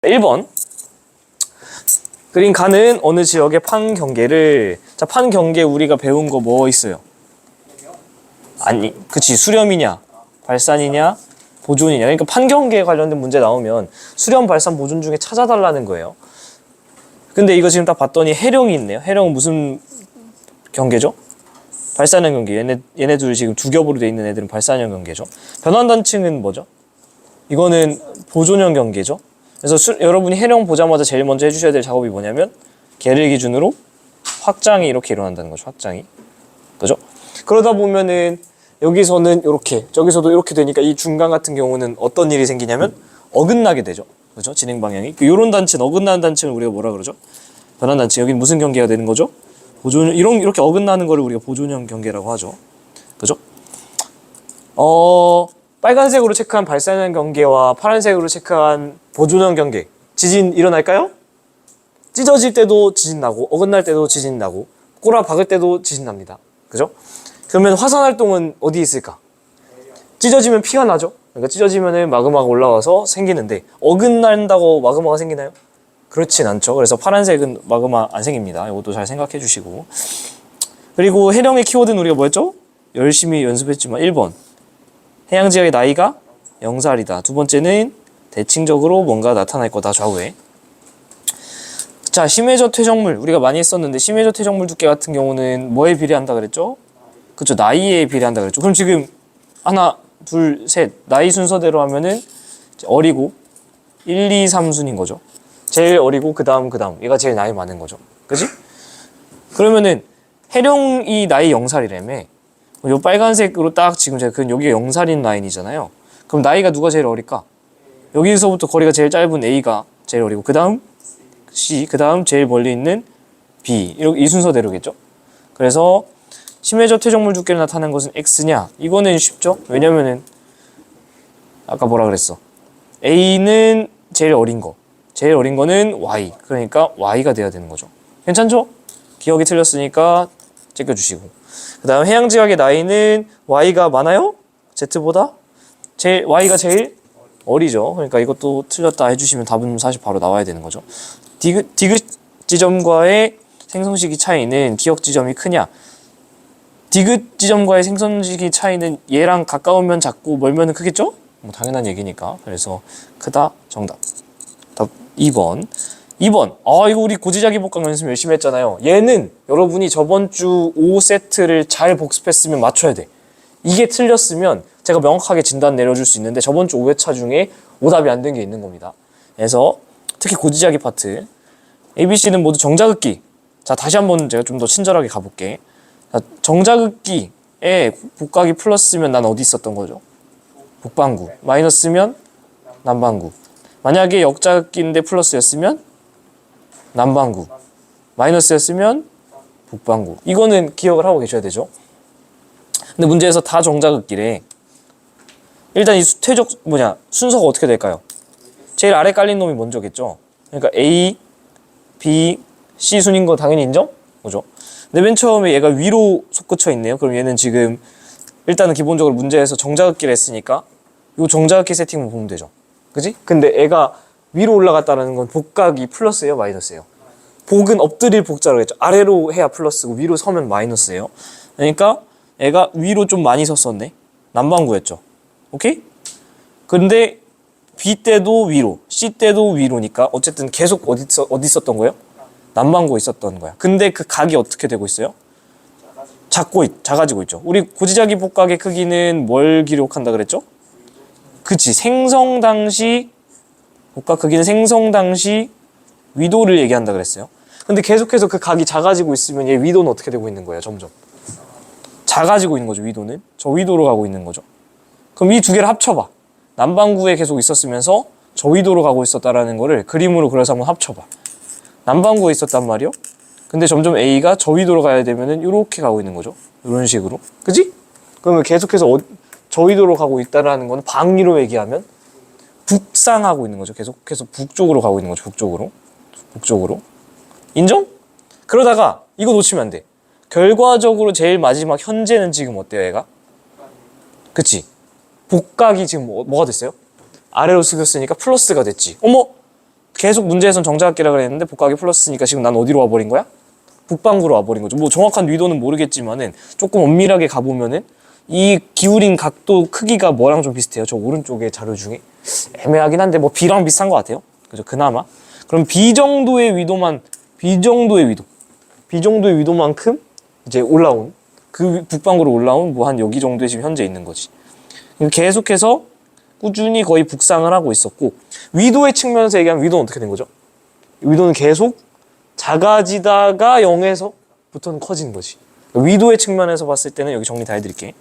1번. 그린 가는 어느 지역의 판 경계를, 자, 판 경계 우리가 배운 거 뭐 있어요? 아니, 그치. 수렴이냐, 발산이냐, 보존이냐. 그러니까 판 경계에 관련된 문제 나오면 수렴, 발산, 보존 중에 찾아달라는 거예요. 근데 이거 지금 딱 봤더니 해령이 있네요. 해령은 무슨 경계죠? 발산형 경계. 얘네들 지금 두 겹으로 돼 있는 애들은 발산형 경계죠. 변환단층은 뭐죠? 이거는 보존형 경계죠. 그래서 여러분이 해령 보자마자 제일 먼저 해주셔야 될 작업이 뭐냐면 걔를 기준으로 확장이 이렇게 일어난다는 거죠. 확장이. 그죠? 그러다 보면은 여기서는 이렇게, 저기서도 이렇게 되니까 이 중간 같은 경우는 어떤 일이 생기냐면 어긋나게 되죠. 그죠? 진행 방향이. 요런 단층, 어긋나는 단층을 우리가 뭐라 그러죠? 변환단층. 여긴 무슨 경계가 되는 거죠? 보존, 이렇게 어긋나는 거를 우리가 보존형 경계라고 하죠. 그죠? 빨간색으로 체크한 발산형 경계와 파란색으로 체크한 보존형 경계. 지진 일어날까요? 찢어질 때도 지진 나고, 어긋날 때도 지진 나고, 꼬라 박을 때도 지진 납니다. 그죠? 그러면 화산 활동은 어디 있을까? 찢어지면 피가 나죠? 그러니까 찢어지면은 마그마가 올라와서 생기는데, 어긋난다고 마그마가 생기나요? 그렇진 않죠. 그래서 파란색은 마그마 안 생깁니다. 이것도 잘 생각해 주시고. 그리고 해령의 키워드는 우리가 뭐였죠? 열심히 연습했지만 1번. 해양 지역의 나이가 0살이다. 두 번째는 대칭적으로 뭔가 나타날 거다. 좌우에. 자, 심해저 퇴적물. 우리가 많이 했었는데 심해저 퇴적물 두께 같은 경우는 뭐에 비례한다 그랬죠? 그쵸, 나이에 비례한다 그랬죠. 그럼 지금 하나, 둘, 셋. 나이 순서대로 하면은 어리고 1, 2, 3순인 거죠. 제일 어리고 그 다음 얘가 제일 나이 많은 거죠. 그지? 그러면은 해령이 나이 0살이라며. 요 빨간색으로 딱 지금 제가 그린 여기가 0살인 라인이잖아요. 그럼 나이가 누가 제일 어릴까? 여기서부터 거리가 제일 짧은 A가 제일 어리고 그 다음 C, 그 다음 제일 멀리 있는 B, 이 순서대로겠죠? 그래서 심해저 퇴적물 두께를 나타낸 것은 X냐? 이거는 쉽죠? 왜냐면은 아까 뭐라 그랬어? A는 제일 어린 거, 제일 어린 거는 Y, 그러니까 Y가 돼야 되는 거죠. 괜찮죠? 기억이 틀렸으니까 찍어주시고. 그 다음 해양 지역의 나이는 Y가 많아요? Z보다? Y가 제일 어리죠. 그러니까 이것도 틀렸다 해주시면 답은 사실 바로 나와야 되는 거죠. 디귿 지점과의 생성 시기 차이는 기억 지점이 크냐? 디귿 지점과의 생성 시기 차이는 얘랑 가까우면 작고 멀면 크겠죠? 뭐 당연한 얘기니까. 그래서 크다. 정답. 답 2번. 2번. 이거 우리 고지자기 복강 연습 열심히 했잖아요. 얘는 여러분이 저번 주 5세트를 잘 복습했으면 맞춰야 돼. 이게 틀렸으면 제가 명확하게 진단 내려줄 수 있는데 저번 주 5회차 중에 오답이 안 된 게 있는 겁니다. 그래서 특히 고지자기 파트. ABC는 모두 정자긋기. 자, 다시 한번 제가 좀 더 친절하게 가볼게. 자, 정자긋기에 복각이 플러스면 난 어디 있었던 거죠? 북반구. 마이너스면 남반구. 만약에 역자긋기인데 플러스였으면 남반구. 마이너스였으면 북반구. 이거는 기억을 하고 계셔야 되죠. 근데 문제에서 다 정자긋기래. 일단 이 순서가 어떻게 될까요? 제일 아래 깔린 놈이 먼저겠죠. 그러니까 A, B, C 순인 거 당연히 인정? 그죠? 근데 맨 처음에 얘가 위로 솟구쳐 있네요. 그럼 얘는 지금 일단은 기본적으로 문제에서 정자긋기를 했으니까 이 정자긋기 세팅만 보면 되죠. 그지? 근데 애가 위로 올라갔다는 건 복각이 플러스예요, 마이너스예요? 복은 엎드릴 복자로 했죠. 아래로 해야 플러스고 위로 서면 마이너스예요. 그러니까 애가 위로 좀 많이 섰었네. 남반구였죠. 오케이? 근데 B 때도 위로, C 때도 위로니까 어쨌든 계속 어디 있었던 거예요? 남반구에 있었던 거야. 근데 그 각이 어떻게 되고 있어요? 작아지고 있죠. 우리 고지자기 복각의 크기는 뭘 기록한다 그랬죠? 그치, 생성 당시 복각 크기는 생성 당시 위도를 얘기한다 그랬어요. 근데 계속해서 그 각이 작아지고 있으면 얘 위도는 어떻게 되고 있는 거예요? 점점 작아지고 있는 거죠. 위도는 저 위도로 가고 있는 거죠. 그럼 이 두 개를 합쳐봐. 남반구에 계속 있었으면서 저 위도로 가고 있었다라는 거를 그림으로 그려서 한번 합쳐봐. 남반구에 있었단 말이요. 근데 점점 A가 저 위도로 가야 되면은 이렇게 가고 있는 거죠. 이런 식으로. 그지? 그러면 계속해서 저 위도로 가고 있다라는 건 방위로 얘기하면 북상하고 있는 거죠. 계속해서 북쪽으로 가고 있는 거죠. 북쪽으로. 인정? 그러다가 이거 놓치면 안 돼. 결과적으로 제일 마지막 현재는 지금 어때요, 얘가? 그치? 복각이 지금 뭐가 됐어요? 아래로 숙였으니까 플러스가 됐지. 어머! 계속 문제에선 정자각기라 그랬는데 복각이 플러스니까 지금 난 어디로 와버린 거야? 북방구로 와버린 거죠. 뭐 정확한 위도는 모르겠지만은 조금 엄밀하게 가보면은 이 기울인 각도 크기가 뭐랑 좀 비슷해요. 저 오른쪽의 자료 중에 애매하긴 한데 뭐 B랑 비슷한 것 같아요. 그죠? 그나마. 그럼 B 정도의 위도만큼 이제 올라온 그 북방구로 올라온 뭐 한 여기 정도에 지금 현재 있는 거지. 계속해서 꾸준히 거의 북상을 하고 있었고 위도의 측면에서 얘기하면 위도는 어떻게 된 거죠? 위도는 계속 작아지다가 0에서부터는 커지는 거지. 위도의 측면에서 봤을 때는 여기 정리 다 해드릴게.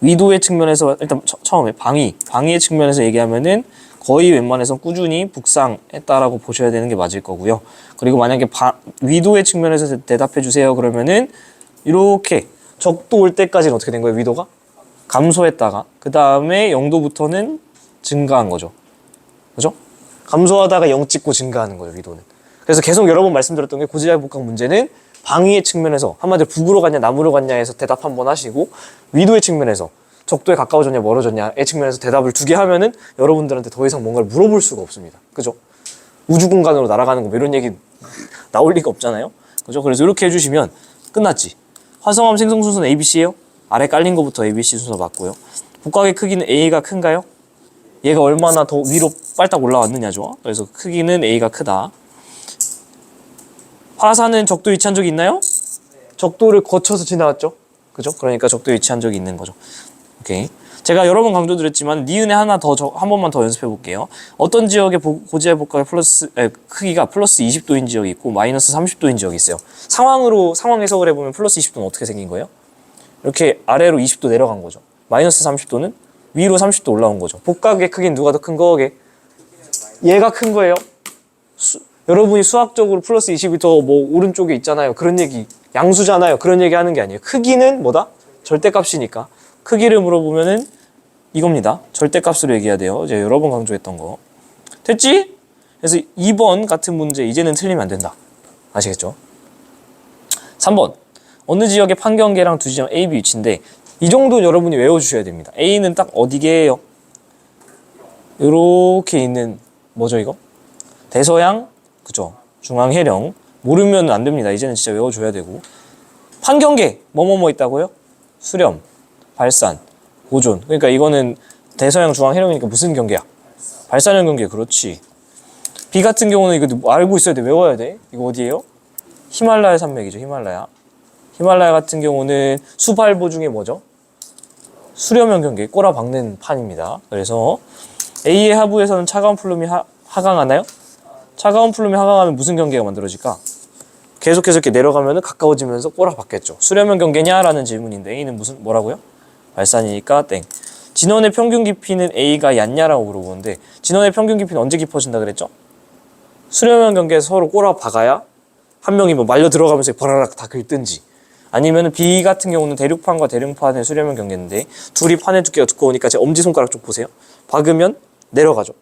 위도의 측면에서 일단 처음에 방위의 측면에서 얘기하면은 거의 웬만해서 꾸준히 북상했다라고 보셔야 되는 게 맞을 거고요. 그리고 만약에 위도의 측면에서 대답해 주세요 그러면은 이렇게 적도 올 때까지는 어떻게 된 거예요? 위도가 감소했다가 그 다음에 0도부터는 증가한 거죠. 그죠? 감소하다가 0 찍고 증가하는 거예요. 위도는. 그래서 계속 여러 번 말씀드렸던 게 고지혈 복각 문제는 방위의 측면에서 한마디로 북으로 갔냐 남으로 갔냐 해서 대답 한번 하시고 위도의 측면에서 적도에 가까워졌냐 멀어졌냐의 측면에서 대답을 2개 하면은 여러분들한테 더 이상 뭔가를 물어볼 수가 없습니다. 그죠? 우주 공간으로 날아가는 거 뭐 이런 얘기 나올 리가 없잖아요. 그죠? 그래서 이렇게 해주시면 끝났지. 화성암 생성 순서는 ABC예요. 아래 깔린 거부터 ABC 순서 맞고요. 복각의 크기는 A가 큰가요? 얘가 얼마나 더 위로 빨딱 올라왔느냐죠. 그래서 크기는 A가 크다. 화산은 적도 위치한 적이 있나요? 적도를 거쳐서 지나왔죠. 그죠? 그러니까 적도 위치한 적이 있는 거죠. 오케이. 제가 여러 번 강조드렸지만 니은에 한 번만 더 연습해 볼게요. 어떤 지역의 고지혈 복각의 크기가 플러스 20도인 지역이 있고 마이너스 30도인 지역이 있어요. 상황 해석을 해보면 플러스 20도는 어떻게 생긴 거예요? 이렇게 아래로 20도 내려간 거죠. 마이너스 30도는 위로 30도 올라온 거죠. 복각의 크기는 누가 더 큰 거게? 얘가 큰 거예요. 여러분이 수학적으로 플러스 20이 더 뭐 오른쪽에 있잖아요. 그런 얘기, 양수잖아요. 그런 얘기 하는 게 아니에요. 크기는 뭐다? 절대값이니까. 크기를 물어보면은 이겁니다. 절대값으로 얘기해야 돼요. 이제 여러 번 강조했던 거. 됐지? 그래서 2번 같은 문제 이제는 틀리면 안 된다. 아시겠죠? 3번. 어느 지역의 판경계랑 두 지점 A, B 위치인데 이 정도 여러분이 외워주셔야 됩니다. A는 딱 어디게요? 이렇게 있는 뭐죠 이거? 대서양, 그죠? 중앙해령. 모르면 안 됩니다. 이제는 진짜 외워줘야 되고. 판경계 뭐뭐뭐 있다고요? 수렴, 발산, 고존. 그러니까 이거는 대서양, 중앙해령이니까 무슨 경계야? 발산형 경계. 그렇지. B 같은 경우는 이거 알고 있어야 돼. 외워야 돼. 이거 어디예요? 히말라야 산맥이죠. 히말라야. 히말라야 같은 경우는 수발보 중에 뭐죠? 수렴형 경계, 꼬라박는 판입니다. 그래서 A의 하부에서는 차가운 플룸이 하강하나요? 차가운 플룸이 하강하면 무슨 경계가 만들어질까? 계속해서 이렇게 내려가면 가까워지면서 꼬라박겠죠. 수렴형 경계냐라는 질문인데 A는 뭐라고요? 발산이니까 땡. 진원의 평균 깊이는 A가 얕냐라고 물어보는데 진원의 평균 깊이는 언제 깊어진다 그랬죠? 수렴형 경계에서 서로 꼬라박아야 한 명이 뭐 말려 들어가면서 버라락 다 긁든지 아니면 B 같은 경우는 대륙판과 대륙판의 수렴형 경계인데 둘이 판의 두께가 두꺼우니까 제 엄지손가락 쪽 보세요. 박으면 내려가죠.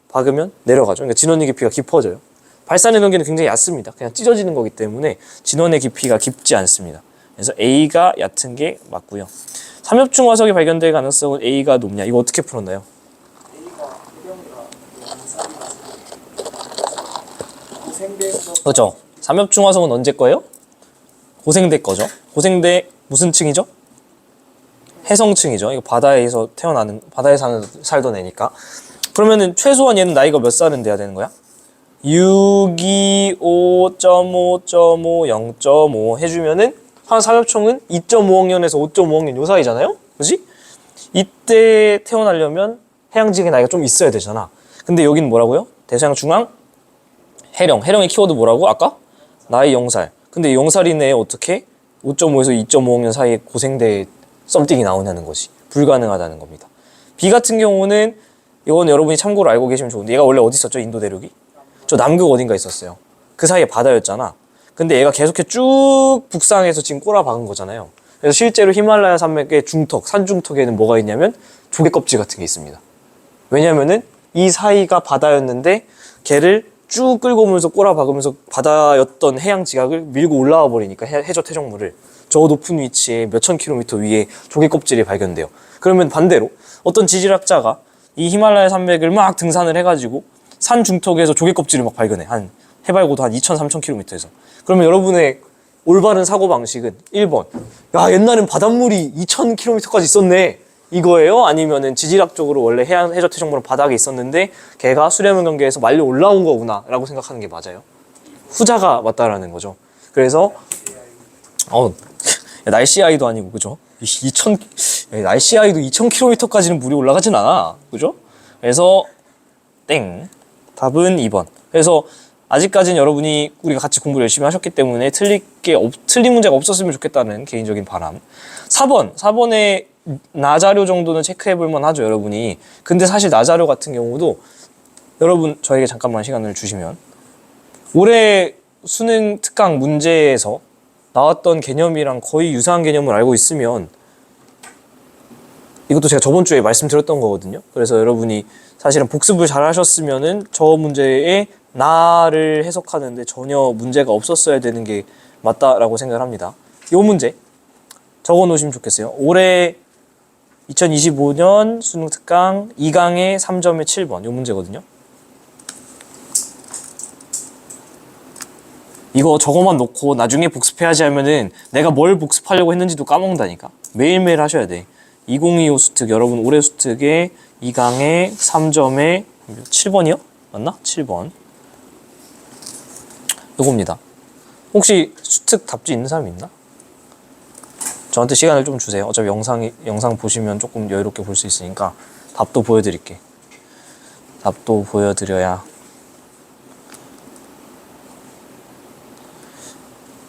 그러니까 진원의 깊이가 깊어져요. 발산의 경계는 굉장히 얕습니다. 그냥 찢어지는 거기 때문에 진원의 깊이가 깊지 않습니다. 그래서 A가 얕은 게 맞고요. 삼엽중 화석이 발견될 가능성은 A가 높냐? 이거 어떻게 풀었나요? 그렇죠. 삼엽중 화석은 언제 거예요? 고생대 거죠. 고생대 무슨 층이죠? 해성층이죠. 이거 바다에서 바다에 살던 애니까. 그러면은 최소한 얘는 나이가 몇 살은 돼야 되는 거야? 6, 2, 5.5, 0.5 해주면은 삼엽총은 2.5억년에서 5.5억년 요 사이잖아요? 그지? 이때 태어나려면 해양직의 나이가 좀 있어야 되잖아. 근데 여기는 뭐라고요? 대서양 중앙 해령의 키워드 뭐라고? 아까? 나이 0살. 근데 0살이네 어떻게 5.5에서 2.5억년 사이에 고생대 썸띵이 나오냐는 거지. 불가능하다는 겁니다. B 같은 경우는 이건 여러분이 참고로 알고 계시면 좋은데 얘가 원래 어디 있었죠? 인도 대륙이? 저 남극 어딘가 있었어요. 그 사이에 바다였잖아. 근데 얘가 계속해 쭉 북상해서 지금 꼬라박은 거잖아요. 그래서 실제로 히말라야 산맥의 산중턱에는 뭐가 있냐면 조개 껍질 같은 게 있습니다. 왜냐면은 이 사이가 바다였는데 걔를 쭉 끌고 오면서 꼬라박으면서 바다였던 해양 지각을 밀고 올라와 버리니까 해저 퇴적물을 저 높은 위치에 몇천 킬로미터 위에 조개 껍질이 발견돼요. 그러면 반대로 어떤 지질학자가 이 히말라야 산맥을 막 등산을 해가지고 산 중턱에서 조개 껍질을 막 발견해. 한 해발고도 한 2,000, 3,000km에서. 그러면 여러분의 올바른 사고방식은 1번. 야, 옛날엔 바닷물이 2,000km까지 있었네. 이거예요? 아니면은 지질학적으로 원래 해저 퇴적물은 바닥에 있었는데 걔가 수렴을 경계에서 말려 올라온 거구나 라고 생각하는 게 맞아요. 후자가 맞다라는 거죠. 그래서 날씨 아이도 아니고 그죠? 날씨 아이도 2,000km까지는 물이 올라가진 않아. 그죠? 그래서 땡. 답은 2번. 그래서 아직까지는 여러분이 우리가 같이 공부를 열심히 하셨기 때문에 틀린 문제가 없었으면 좋겠다는 개인적인 바람. 4번에 나자료 정도는 체크해 볼만 하죠, 여러분이. 근데 사실 나자료 같은 경우도 여러분 저에게 잠깐만 시간을 주시면 올해 수능 특강 문제에서 나왔던 개념이랑 거의 유사한 개념을 알고 있으면 이것도 제가 저번 주에 말씀드렸던 거거든요. 그래서 여러분이 사실은 복습을 잘 하셨으면은 저 문제에 나를 해석하는데 전혀 문제가 없었어야 되는 게 맞다라고 생각을 합니다. 이 문제 적어 놓으시면 좋겠어요. 올해 2025년 수능 특강 2강의 3점의 7번 이 문제거든요. 이거 저거만 놓고 나중에 복습해야지 하면은 내가 뭘 복습하려고 했는지도 까먹는다니까. 매일매일 하셔야 돼. 2025 수특 여러분 올해 수특의 2강의 3점의 7번이요? 맞나? 7번 이겁니다. 혹시 수특 답지 있는 사람 있나? 저한테 시간을 좀 주세요. 어차피 영상 보시면 조금 여유롭게 볼 수 있으니까 답도 보여드릴게. 답도 보여드려야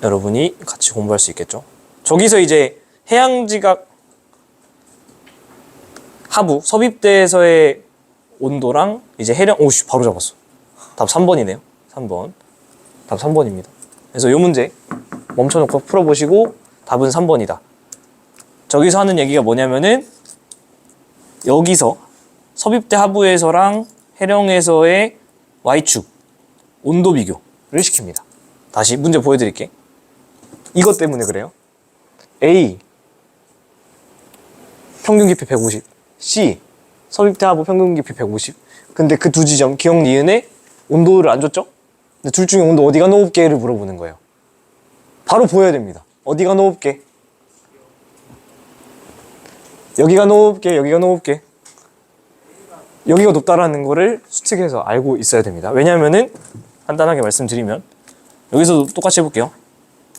여러분이 같이 공부할 수 있겠죠. 저기서 이제 해양지각 하부 섭입대에서의 온도랑 이제 해령 오씨 바로 잡았어. 답 3번이네요. 3번. 답 3번입니다. 그래서 이 문제 멈춰놓고 풀어보시고 답은 3번이다. 저기서 하는 얘기가 뭐냐면은 여기서 섭입대 하부에서랑 해령에서의 Y축 온도 비교를 시킵니다. 다시 문제 보여드릴게. 이것 때문에 그래요. A 평균 깊이 150, C 섭입대 하부 평균 깊이 150. 근데 그 두 지점 기억 니은에 온도를 안 줬죠? 근데 둘 중에 온도 어디가 높게를 물어보는 거예요. 바로 보여야 됩니다. 어디가 높게? 여기가 높게, 여기가 높게. 여기가 높다라는 거를 수특에서 알고 있어야 됩니다. 왜냐하면은 간단하게 말씀드리면 여기서도 똑같이 해볼게요.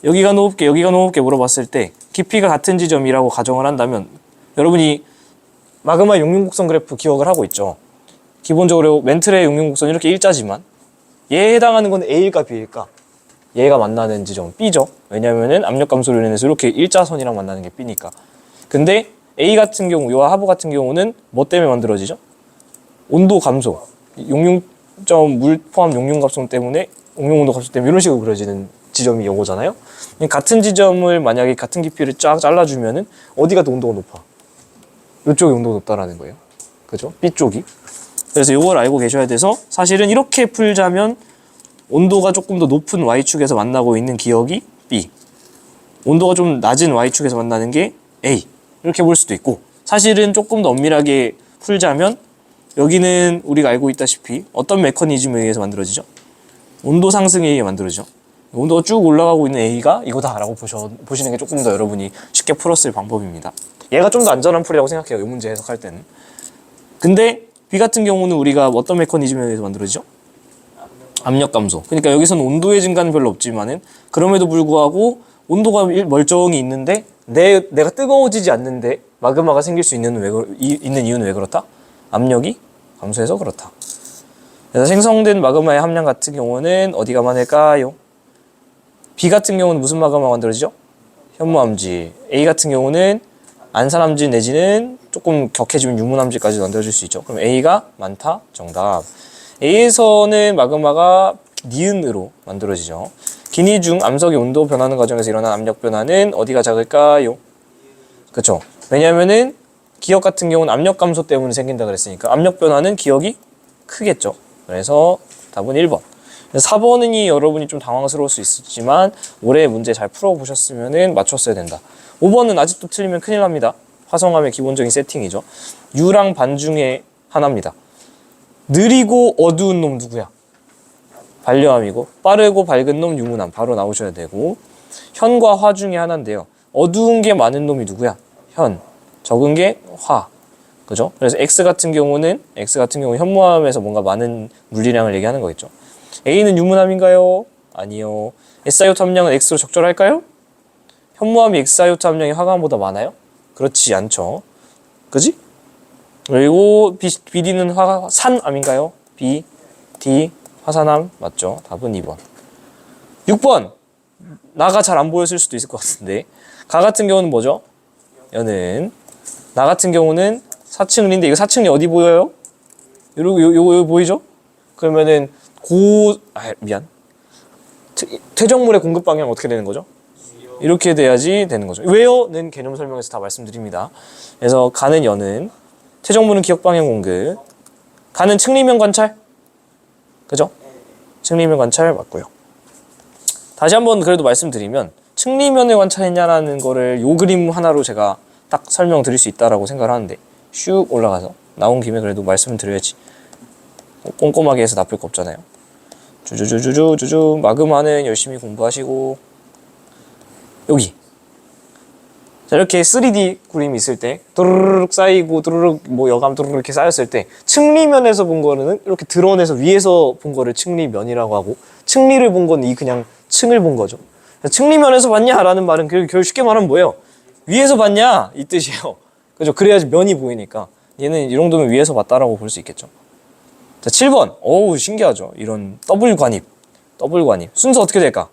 여기가 높게, 여기가 높게 물어봤을 때 깊이가 같은 지점이라고 가정을 한다면 여러분이 마그마 용융곡선 그래프 기억을 하고 있죠. 기본적으로 멘틀의 용융곡선 이렇게 일자지만 얘에 해당하는 건 A일까 B일까? 얘가 만나는 지점은 B죠. 왜냐면은 압력 감소로 인해서 이렇게 일자선이랑 만나는 게 B니까. 근데 A 같은 경우, 요 하부 같은 경우는 뭐 때문에 만들어지죠? 온도 감소. 용융점 물 포함 용융 감소 때문에 용융 온도 감소 때문에 이런 식으로 그려지는 지점이 요거잖아요. 같은 지점을 만약에 같은 깊이를 쫙 잘라주면은 어디가 더 온도가 높아? 이쪽이 온도가 높다라는 거예요. 그죠? B 쪽이. 그래서 이걸 알고 계셔야 돼서 사실은 이렇게 풀자면 온도가 조금 더 높은 Y축에서 만나고 있는 기억이 B. 온도가 좀 낮은 Y축에서 만나는 게 A. 이렇게 볼 수도 있고 사실은 조금 더 엄밀하게 풀자면 여기는 우리가 알고 있다시피 어떤 메커니즘에 의해서 만들어지죠? 온도 상승에 의해 만들어지죠. 온도가 쭉 올라가고 있는 A가 이거다라고 보시는 게 조금 더 여러분이 쉽게 풀었을 방법입니다. 얘가 좀 더 안전한 풀이라고 생각해요. 이 문제 해석할 때는. 근데 B 같은 경우는 우리가 어떤 메커니즘에 의해서 만들어지죠? 압력 감소. 그러니까 여기서는 온도의 증가는 별로 없지만은 그럼에도 불구하고 온도가 멀쩡히 있는데 내가 뜨거워지지 않는데 마그마가 생길 수 있는 이유는 왜 그렇다? 압력이 감소해서 그렇다. 그래서 생성된 마그마의 함량 같은 경우는 어디가 많을까요? B 같은 경우는 무슨 마그마가 만들어지죠? 현무암질. A 같은 경우는 안산암질 내지는 조금 격해지면 유문암질까지 만들어질 수 있죠. 그럼 A가 많다? 정답. A에서는 마그마가 니은으로 만들어지죠. 기니 중 암석의 온도 변하는 과정에서 일어난 압력 변화는 어디가 작을까요? 그렇죠. 왜냐하면은 기억 같은 경우는 압력 감소 때문에 생긴다 그랬으니까 압력 변화는 기억이 크겠죠. 그래서 답은 1번. 4번이 여러분이 좀 당황스러울 수 있지만 올해 문제 잘 풀어보셨으면 맞췄어야 된다. 5번은 아직도 틀리면 큰일 납니다. 화성함의 기본적인 세팅이죠. U랑 반 중에 하나입니다. 느리고 어두운 놈 누구야? 반려함이고 빠르고 밝은 놈 유문함 바로 나오셔야 되고 현과 화 중에 하나인데요. 어두운 게 많은 놈이 누구야? 현. 적은 게 화. 그죠? 그래서 X 같은 경우는 현무암에서 뭔가 많은 물리량을 얘기하는 거겠죠. A는 유문함인가요? 아니요. S이오트 함량은 X로 적절할까요? 현무암이 X이오트 함량이 화감보다 많아요? 그렇지 않죠. 그지? 그리고 BD는 산암인가요? B, D, 화산암 맞죠? 답은 2번. 6번. 나가 잘 안 보였을 수도 있을 것 같은데 가 같은 경우는 뭐죠? 여는. 나 같은 경우는 사층리인데 이거 사층리 어디 보여요? 요거 보이죠? 그러면은 미안. 퇴적물의 공급 방향 어떻게 되는 거죠? 이렇게 돼야지 되는 거죠. 왜요?는 개념 설명에서 다 말씀드립니다. 그래서 가는 여는 퇴적물은 기억 방향 공급. 가는 측리면 관찰. 그죠? 측리면 관찰 맞고요. 다시 한번 그래도 말씀드리면 측리면을 관찰했냐라는 거를 요 그림 하나로 제가 딱 설명드릴 수 있다라고 생각을 하는데 슉 올라가서 나온 김에 그래도 말씀을 드려야지. 꼼꼼하게 해서 나쁠 거 없잖아요. 주주주주주주주 마그마는 열심히 공부하시고 여기 자 이렇게 3D 그림이 있을 때 두루룩 쌓이고 두루룩 뭐 여감 두루룩 이렇게 쌓였을 때 측리면에서 본 거는 이렇게 드러내서 위에서 본 거를 측리면이라고 하고 측리를 본 건 이 그냥 층을 본 거죠. 측리면에서 봤냐? 라는 말은 결국 쉽게 말하면 뭐예요? 위에서 봤냐? 이 뜻이에요. 그죠? 그래야지 면이 보이니까 얘는 이 정도면 위에서 봤다라고 볼 수 있겠죠. 자 7번 어우 신기하죠. 이런 더블 관입 순서 어떻게 될까?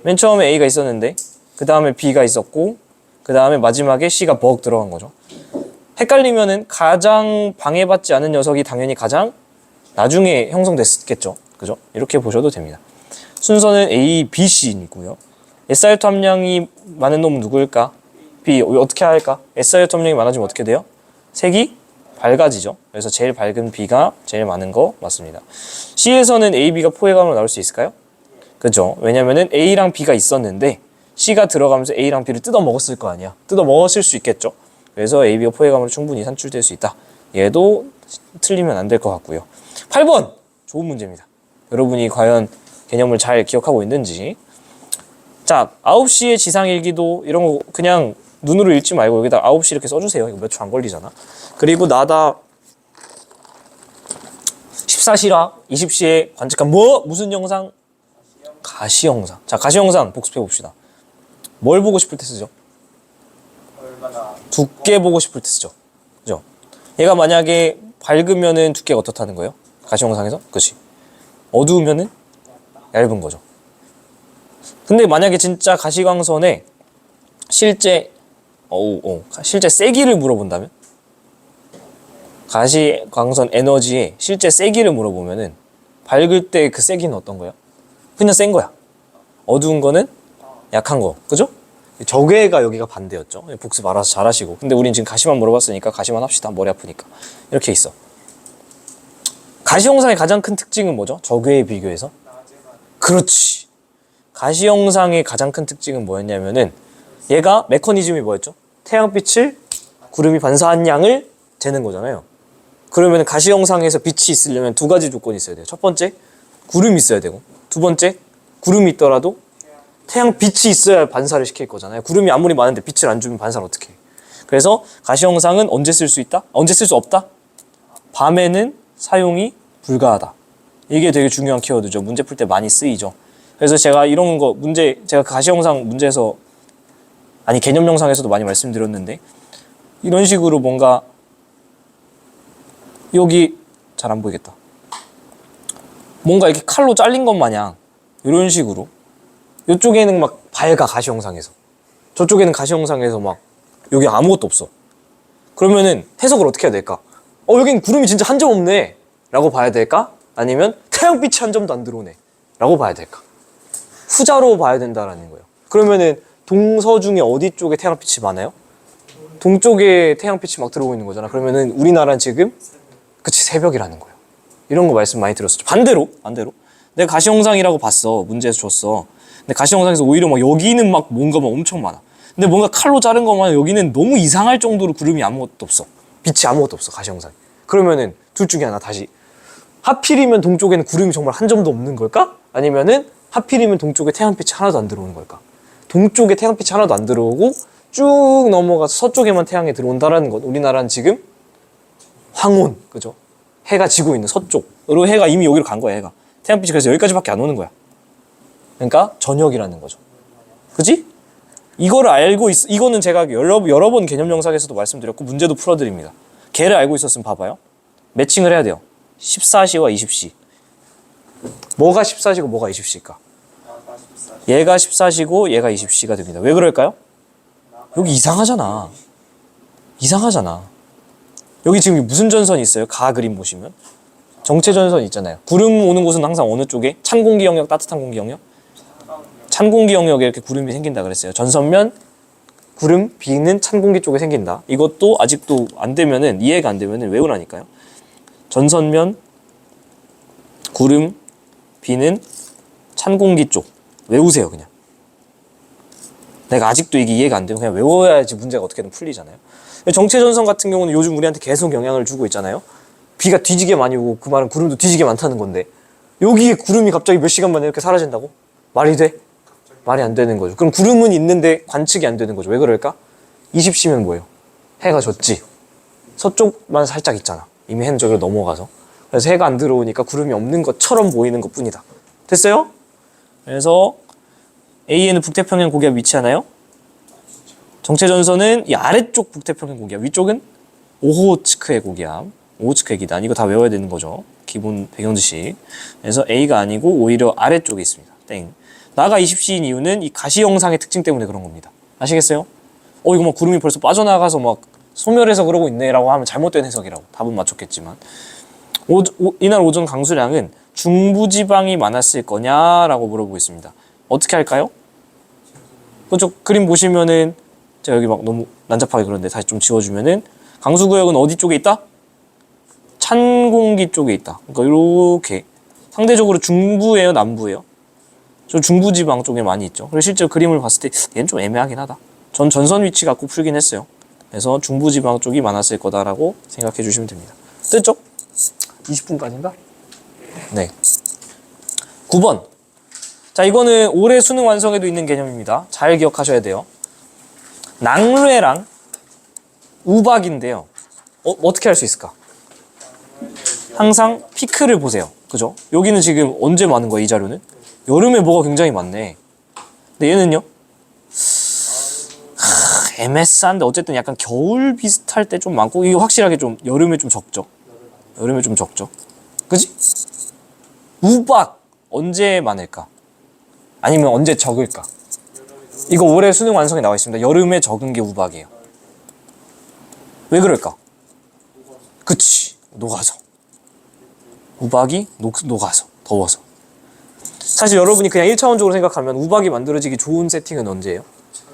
맨 처음에 A가 있었는데 그 다음에 B가 있었고 그 다음에 마지막에 C가 벅 들어간 거죠. 헷갈리면은 가장 방해받지 않은 녀석이 당연히 가장 나중에 형성됐겠죠. 그죠? 이렇게 보셔도 됩니다. 순서는 A, B, C이고요. SiO2 함량이 많은 놈은 누구일까? B. 어떻게 할까? SiO2 함량이 많아지면 어떻게 돼요? 색이 밝아지죠. 그래서 제일 밝은 B가 제일 많은 거 맞습니다. C에서는 A, B가 포획감으로 나올 수 있을까요? 그죠? 왜냐면은 A랑 B가 있었는데 C가 들어가면서 A랑 B를 뜯어 먹었을 거 아니야. 뜯어 먹었을 수 있겠죠. 그래서 A, B가 포획감으로 충분히 산출될 수 있다. 얘도 틀리면 안 될 것 같고요. 8번! 좋은 문제입니다. 여러분이 과연 개념을 잘 기억하고 있는지. 자, 9시에 지상일기도 이런 거 그냥 눈으로 읽지 말고 여기다 9시 이렇게 써주세요. 이거 몇 초 안 걸리잖아. 그리고 나다 14시라 20시에 관측한 무슨 영상? 가시 영상. 자, 가시 영상 복습해 봅시다. 뭘 보고 싶을 때 쓰죠? 두께 보고 싶을 때 쓰죠. 그죠? 얘가 만약에 밝으면은 두께가 어떻다는 거예요? 가시 영상에서? 그치? 어두우면은 얇은 거죠. 근데 만약에 진짜 가시광선에 실제 세기를 물어본다면? 가시광선 에너지의 실제 세기를 물어보면은 밝을 때 그 세기는 어떤 거야? 그냥 센 거야. 어두운 거는 약한 거. 그죠? 저괴가 여기가 반대였죠. 복습 알아서 잘하시고. 근데 우린 지금 가시만 물어봤으니까 가시만 합시다. 머리 아프니까. 이렇게 있어. 가시 영상의 가장 큰 특징은 뭐죠? 저괴에 비교해서? 그렇지. 가시 영상의 가장 큰 특징은 뭐였냐면은 얘가 메커니즘이 뭐였죠? 태양빛을 구름이 반사한 양을 재는 거잖아요. 그러면 가시 영상에서 빛이 있으려면 두 가지 조건이 있어야 돼요. 첫 번째, 구름이 있어야 되고 두 번째, 구름이 있더라도 태양빛이 있어야 반사를 시킬 거잖아요. 구름이 아무리 많은데 빛을 안 주면 반사를 어떻게 해? 그래서 가시 영상은 언제 쓸 수 있다? 언제 쓸 수 없다? 밤에는 사용이 불가하다. 이게 되게 중요한 키워드죠. 문제 풀 때 많이 쓰이죠. 그래서 제가 이런 거 제가 가시 영상 문제에서 개념 영상에서도 많이 말씀드렸는데 이런 식으로 뭔가 여기 잘 안 보이겠다. 뭔가 이렇게 칼로 잘린 것 마냥 이런 식으로 이쪽에는 막 밝아 가시 영상에서 저쪽에는 가시 영상에서 막 여기 아무것도 없어. 그러면은 해석을 어떻게 해야 될까? 여긴 구름이 진짜 한 점 없네 라고 봐야 될까? 아니면 태양빛이 한 점도 안 들어오네 라고 봐야 될까? 후자로 봐야 된다라는 거예요. 그러면은 동서중에 어디 쪽에 태양빛이 많아요? 동쪽에 태양빛이 막 들어오고 있는 거잖아. 그러면은 우리나라는 지금 새벽이라는 거예요. 이런 거 말씀 많이 들었었죠. 반대로 내가 가시 영상이라고 봤어. 문제에서 줬어. 근데 가시 영상에서 오히려 막 여기는 막 뭔가 막 엄청 많아. 근데 뭔가 칼로 자른 것만 여기는 너무 이상할 정도로 구름이 아무것도 없어. 빛이 아무것도 없어. 가시 영상. 그러면은 둘 중에 하나 다시 하필이면 동쪽에는 구름이 정말 한 점도 없는 걸까? 아니면은 하필이면 동쪽에 태양빛이 하나도 안 들어오는 걸까? 동쪽에 태양빛이 하나도 안 들어오고 쭉 넘어가서 서쪽에만 태양이 들어온다라는 것. 우리나라는 지금 황혼, 그죠? 해가 지고 있는 서쪽으로 해가 이미 여기로 간 거야, 해가. 태양빛이 그래서 여기까지밖에 안 오는 거야. 그러니까 저녁이라는 거죠. 그지? 이거를 알고 이거는 제가 여러 번 개념 영상에서도 말씀드렸고 문제도 풀어드립니다. 걔를 알고 있었으면 봐봐요. 매칭을 해야 돼요. 14시와 20시. 뭐가 14시고 뭐가 20시일까? 얘가 14시고 얘가 20시가 됩니다. 왜 그럴까요? 여기 이상하잖아. 이상하잖아. 여기 지금 무슨 전선이 있어요? 가 그림 보시면 정체 전선 있잖아요. 구름 오는 곳은 항상 어느 쪽에? 찬 공기 영역, 따뜻한 공기 영역? 찬 공기 영역에 이렇게 구름이 생긴다 그랬어요. 전선면 구름, 비는 찬 공기 쪽에 생긴다. 이것도 아직도 안 되면은 이해가 안 되면은 외우라니까요. 전선면 구름, 비는 찬 공기 쪽. 외우세요, 그냥. 내가 아직도 이게 이해가 안 되면 그냥 외워야지 문제가 어떻게든 풀리잖아요. 정체 전선 같은 경우는 요즘 우리한테 계속 영향을 주고 있잖아요. 비가 뒤지게 많이 오고 그 말은 구름도 뒤지게 많다는 건데 여기에 구름이 갑자기 몇 시간 만에 이렇게 사라진다고? 말이 돼? 말이 안 되는 거죠. 그럼 구름은 있는데 관측이 안 되는 거죠. 왜 그럴까? 20시면 뭐예요? 해가 졌지. 서쪽만 살짝 있잖아. 이미 해는 저기로 넘어가서. 그래서 해가 안 들어오니까 구름이 없는 것처럼 보이는 것 뿐이다. 됐어요? 그래서 A에는 북태평양 고기압 위치하나요? 정체전선은 이 아래쪽 북태평양 고기압, 위쪽은 오호츠크의 고기압, 오호츠크의 기단. 이거 다 외워야 되는 거죠. 기본 배경지식. 그래서 A가 아니고 오히려 아래쪽에 있습니다. 땡. 나가 20시인 이유는 이 가시 영상의 특징 때문에 그런 겁니다. 아시겠어요? 이거 막 구름이 벌써 빠져나가서 막 소멸해서 그러고 있네라고 하면 잘못된 해석이라고. 답은 맞췄겠지만. 이날 오전 강수량은 중부지방이 많았을 거냐라고 물어보고 있습니다. 어떻게 할까요? 그쪽 그림 보시면은 제가 여기 막 너무 난잡하게 그런데 다시 좀 지워주면은 강수구역은 어디 쪽에 있다? 찬 공기 쪽에 있다. 그러니까 이렇게 상대적으로 중부예요, 남부예요? 저 중부지방 쪽에 많이 있죠. 그래서 실제 그림을 봤을 때 얘는 좀 애매하긴 하다. 전 전선 위치 갖고 풀긴 했어요. 그래서 중부지방 쪽이 많았을 거다라고 생각해 주시면 됩니다. 됐죠? 20분까지인가? 네. 9번. 자, 이거는 올해 수능 완성에도 있는 개념입니다. 잘 기억하셔야 돼요. 낭뢰랑 우박인데요. 어떻게 할 수 있을까? 항상 피크를 보세요. 그죠? 여기는 지금 언제 많은 거야, 이 자료는? 여름에 뭐가 굉장히 많네. 근데 얘는요? 애매한데 어쨌든 약간 겨울 비슷할 때 좀 많고 이게 확실하게 좀 여름에 좀 적죠. 여름에 좀 적죠. 그지? 우박 언제 많을까? 아니면 언제 적을까? 이거 올해 수능 완성에 나와 있습니다. 여름에 적은 게 우박이에요. 왜 그럴까? 그치, 녹아서. 우박이 녹아서, 더워서. 사실 여러분이 그냥 1차원적으로 생각하면 우박이 만들어지기 좋은 세팅은 언제예요?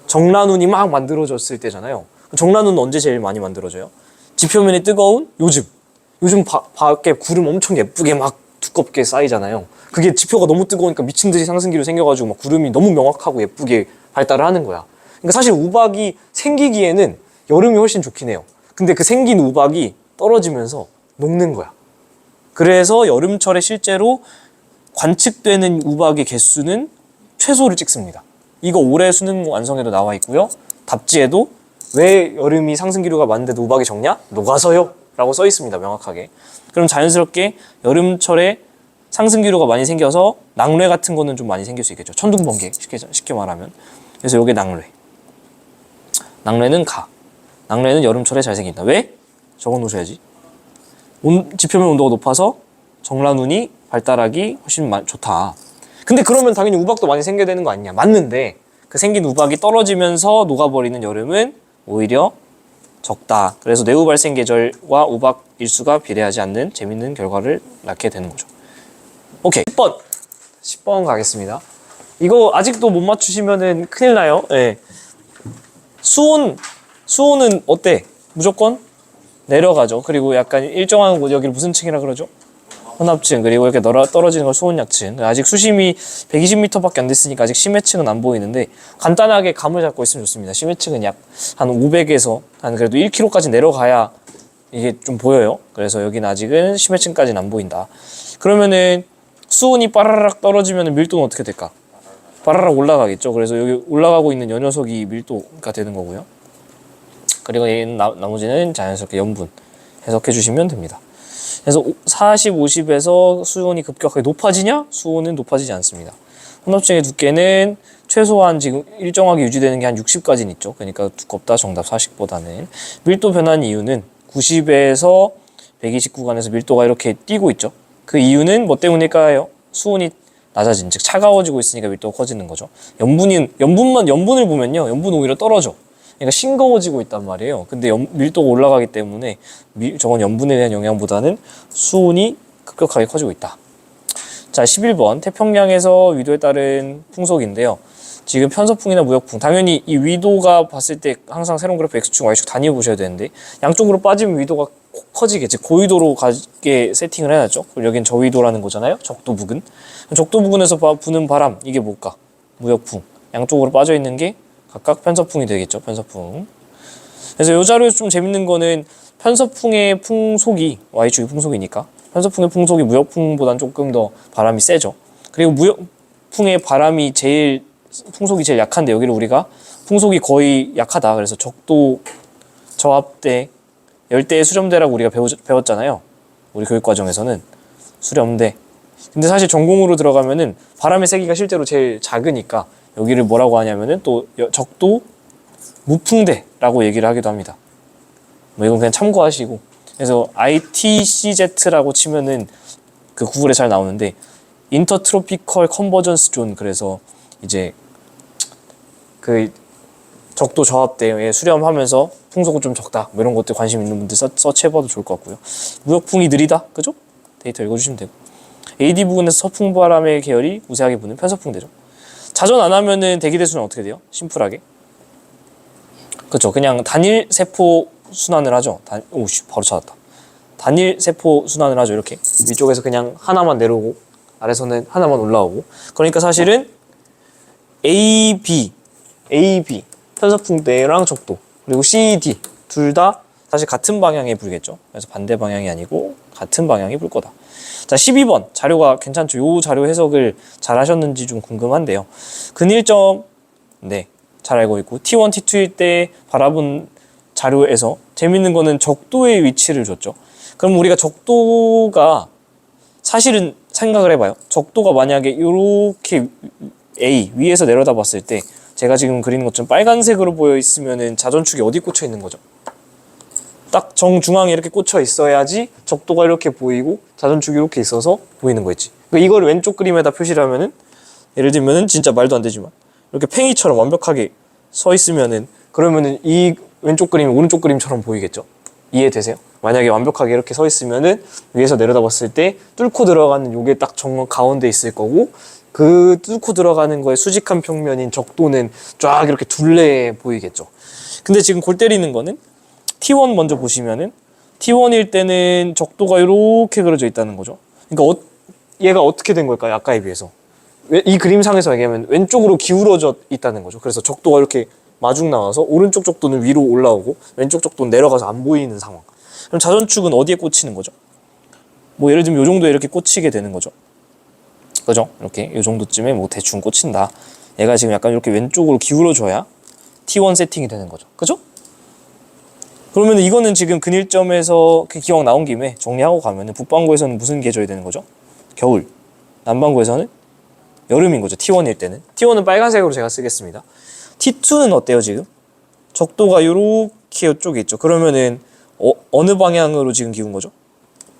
정란운이 막 만들어졌을 때잖아요. 정란운은 언제 제일 많이 만들어져요? 지표면이 뜨거운 요즘 밖에 구름 엄청 예쁘게 막 두껍게 쌓이잖아요. 그게 지표가 너무 뜨거우니까 미친 듯이 상승기로 생겨가지고 막 구름이 너무 명확하고 예쁘게 발달을 하는 거야. 그러니까 사실 우박이 생기기에는 여름이 훨씬 좋긴 해요. 근데 그 생긴 우박이 떨어지면서 녹는 거야. 그래서 여름철에 실제로 관측되는 우박의 개수는 최소를 찍습니다. 이거 올해 수능 완성에도 나와 있고요. 답지에도 왜 여름이 상승기류가 많은데도 우박이 적냐? 녹아서요 라고 써 있습니다. 명확하게. 그럼 자연스럽게 여름철에 상승기류가 많이 생겨서 낭뢰 같은 거는 좀 많이 생길 수 있겠죠. 천둥번개 쉽게 말하면. 그래서 요게 낭뢰. 낭뢰는 낭뢰는 여름철에 잘 생긴다. 왜? 적어 놓으셔야지. 지표면 온도가 높아서 정란운이 발달하기 훨씬 좋다. 근데 그러면 당연히 우박도 많이 생겨야 되는 거 아니냐? 맞는데 그 생긴 우박이 떨어지면서 녹아버리는 여름은 오히려 적다. 그래서 내후 발생 계절과 우박 일수가 비례하지 않는 재밌는 결과를 낳게 되는 거죠. 오케이. 10번 가겠습니다. 이거 아직도 못 맞추시면은 큰일 나요. 네. 수온은 어때? 무조건 내려가죠. 그리고 약간 일정한 곳, 여기를 무슨 층이라 그러죠? 혼합층. 그리고 이렇게 떨어지는 걸 수온약층. 아직 수심이 120m밖에 안 됐으니까 아직 심해층은 안 보이는데 간단하게 감을 잡고 있으면 좋습니다. 심해층은 약 한 500에서 한 그래도 1km까지 내려가야 이게 좀 보여요. 그래서 여기는 아직은 심해층까지는 안 보인다. 그러면은 수온이 빠라락 떨어지면 밀도는 어떻게 될까? 빠라락 올라가겠죠. 그래서 여기 올라가고 있는 요 녀석이 밀도가 되는 거고요. 그리고 얘는 나머지는 자연스럽게 염분 해석해 주시면 됩니다. 그래서 40, 50에서 수온이 급격하게 높아지냐? 수온은 높아지지 않습니다. 혼합층의 두께는 최소한 지금 일정하게 유지되는 게 한 60까지는 있죠. 그러니까 두껍다. 정답 40보다는. 밀도 변한 이유는 90에서 120 구간에서 밀도가 이렇게 뛰고 있죠. 그 이유는 뭐 때문일까요? 수온이 낮아진, 즉 차가워지고 있으니까 밀도가 커지는 거죠. 연분을 보면요, 연분은 오히려 떨어져. 그러니까 싱거워지고 있단 말이에요. 근데 밀도가 올라가기 때문에 저건 연분에 대한 영향보다는 수온이 급격하게 커지고 있다. 자, 11번 태평양에서 위도에 따른 풍속인데요. 지금 편서풍이나 무역풍, 당연히 이 위도가 봤을 때 항상 새로운 그래프 X축, Y축 단위 보셔야 되는데 양쪽으로 빠지면 위도가 커지게, 즉 고위도로 가게 세팅을 해놨죠. 그리고 여긴 저위도라는 거잖아요. 적도 부근. 적도 부근에서 부는 바람, 이게 뭘까? 무역풍. 양쪽으로 빠져 있는 게 각각 편서풍이 되겠죠. 편서풍. 그래서 이 자료에서 좀 재밌는 거는 편서풍의 풍속이 Y축이 풍속이니까 편서풍의 풍속이 무역풍보다는 조금 더 바람이 세죠. 그리고 무역풍의 바람이 풍속이 제일 약한데 여기를 우리가 풍속이 거의 약하다. 그래서 적도, 저압대, 열대의 수렴대라고 우리가 배웠잖아요. 우리 교육과정에서는 수렴대. 근데 사실 전공으로 들어가면은 바람의 세기가 실제로 제일 작으니까 여기를 뭐라고 하냐면은 또 적도 무풍대라고 얘기를 하기도 합니다. 뭐 이건 그냥 참고하시고. 그래서 ITCZ라고 치면은 그 구글에 잘 나오는데 인터트로피컬 컨버전스 존, 그래서 이제 그 적도 저압대에 수렴하면서 풍속은 좀 적다, 뭐 이런 것들 관심 있는 분들 서치해봐도 좋을 것 같고요. 무역풍이 느리다, 그죠? 데이터 읽어주시면 되고. AD 부근에서 서풍바람의 계열이 우세하게 부는 편서풍대죠. 자전 안 하면은 대기대수는 어떻게 돼요? 심플하게, 그렇죠? 그냥 단일 세포 순환을 하죠. 오씨, 바로 찾았다. 단일 세포 순환을 하죠. 이렇게 위쪽에서 그냥 하나만 내려오고 아래서는 하나만 올라오고. 그러니까 사실은 AB 편서풍대랑 적도, 그리고 CD 둘 다 사실 같은 방향에 불겠죠. 그래서 반대 방향이 아니고 같은 방향에 불 거다. 자, 12번 자료가 괜찮죠? 요 자료 해석을 잘 하셨는지 좀 궁금한데요. 근일점, 네, 잘 알고 있고 T1, T2일 때 바라본 자료에서 재밌는 거는 적도의 위치를 줬죠. 그럼 우리가 적도가 사실은 생각을 해봐요. 적도가 만약에 이렇게 A 위에서 내려다 봤을 때 제가 지금 그리는 것처럼 빨간색으로 보여 있으면은 자전축이 어디 꽂혀 있는 거죠? 딱 정중앙에 이렇게 꽂혀 있어야지 적도가 이렇게 보이고 자전축이 이렇게 있어서 보이는 거겠지. 그러니까 이걸 왼쪽 그림에다 표시를 하면은, 예를 들면은 진짜 말도 안 되지만 이렇게 팽이처럼 완벽하게 서 있으면은, 그러면은 이 왼쪽 그림이 오른쪽 그림처럼 보이겠죠? 이해되세요? 만약에 완벽하게 이렇게 서 있으면은 위에서 내려다 봤을 때 뚫고 들어가는 요게 딱 정면 가운데 있을 거고, 그 뚫고 들어가는 거에 수직한 평면인 적도는 쫙 이렇게 둘레 보이겠죠. 근데 지금 골 때리는 거는 T1 먼저 보시면은 T1일 때는 적도가 이렇게 그려져 있다는 거죠. 그러니까 얘가 어떻게 된 걸까요? 아까에 비해서. 이 그림상에서 얘기하면 왼쪽으로 기울어져 있다는 거죠. 그래서 적도가 이렇게 마중 나와서 오른쪽 적도는 위로 올라오고 왼쪽 적도는 내려가서 안 보이는 상황. 그럼 자전축은 어디에 꽂히는 거죠? 뭐 예를 들면 이 정도에 이렇게 꽂히게 되는 거죠. 그죠? 이렇게 이 정도쯤에 뭐 대충 꽂힌다. 얘가 지금 약간 이렇게 왼쪽으로 기울어져야 T1 세팅이 되는 거죠. 그죠? 그러면 이거는 지금 근일점에서 그 기억 나온 김에 정리하고 가면은 북반구에서는 무슨 계절이 되는 거죠? 겨울. 남반구에서는 여름인 거죠. T1일 때는. T1은 빨간색으로 제가 쓰겠습니다. T2는 어때요, 지금? 적도가 요렇게 이쪽에 있죠. 그러면은 어느 방향으로 지금 기운 거죠?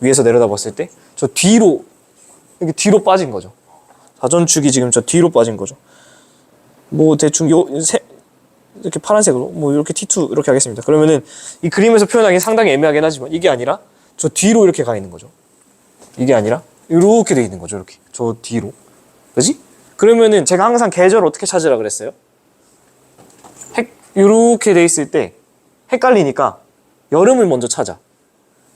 위에서 내려다 봤을 때 저 뒤로, 이렇게 뒤로 빠진 거죠. 자전축이 지금 저 뒤로 빠진 거죠. 뭐 대충 이렇게 파란색으로 뭐 이렇게 T2 이렇게 하겠습니다. 그러면은 이 그림에서 표현하기 상당히 애매하긴 하지만 이게 아니라 저 뒤로 이렇게 가 있는 거죠. 이게 아니라 이렇게 돼 있는 거죠. 이렇게 저 뒤로. 그지? 그러면은 제가 항상 계절 어떻게 찾으라 그랬어요? 이렇게 돼 있을 때 헷갈리니까 여름을 먼저 찾아.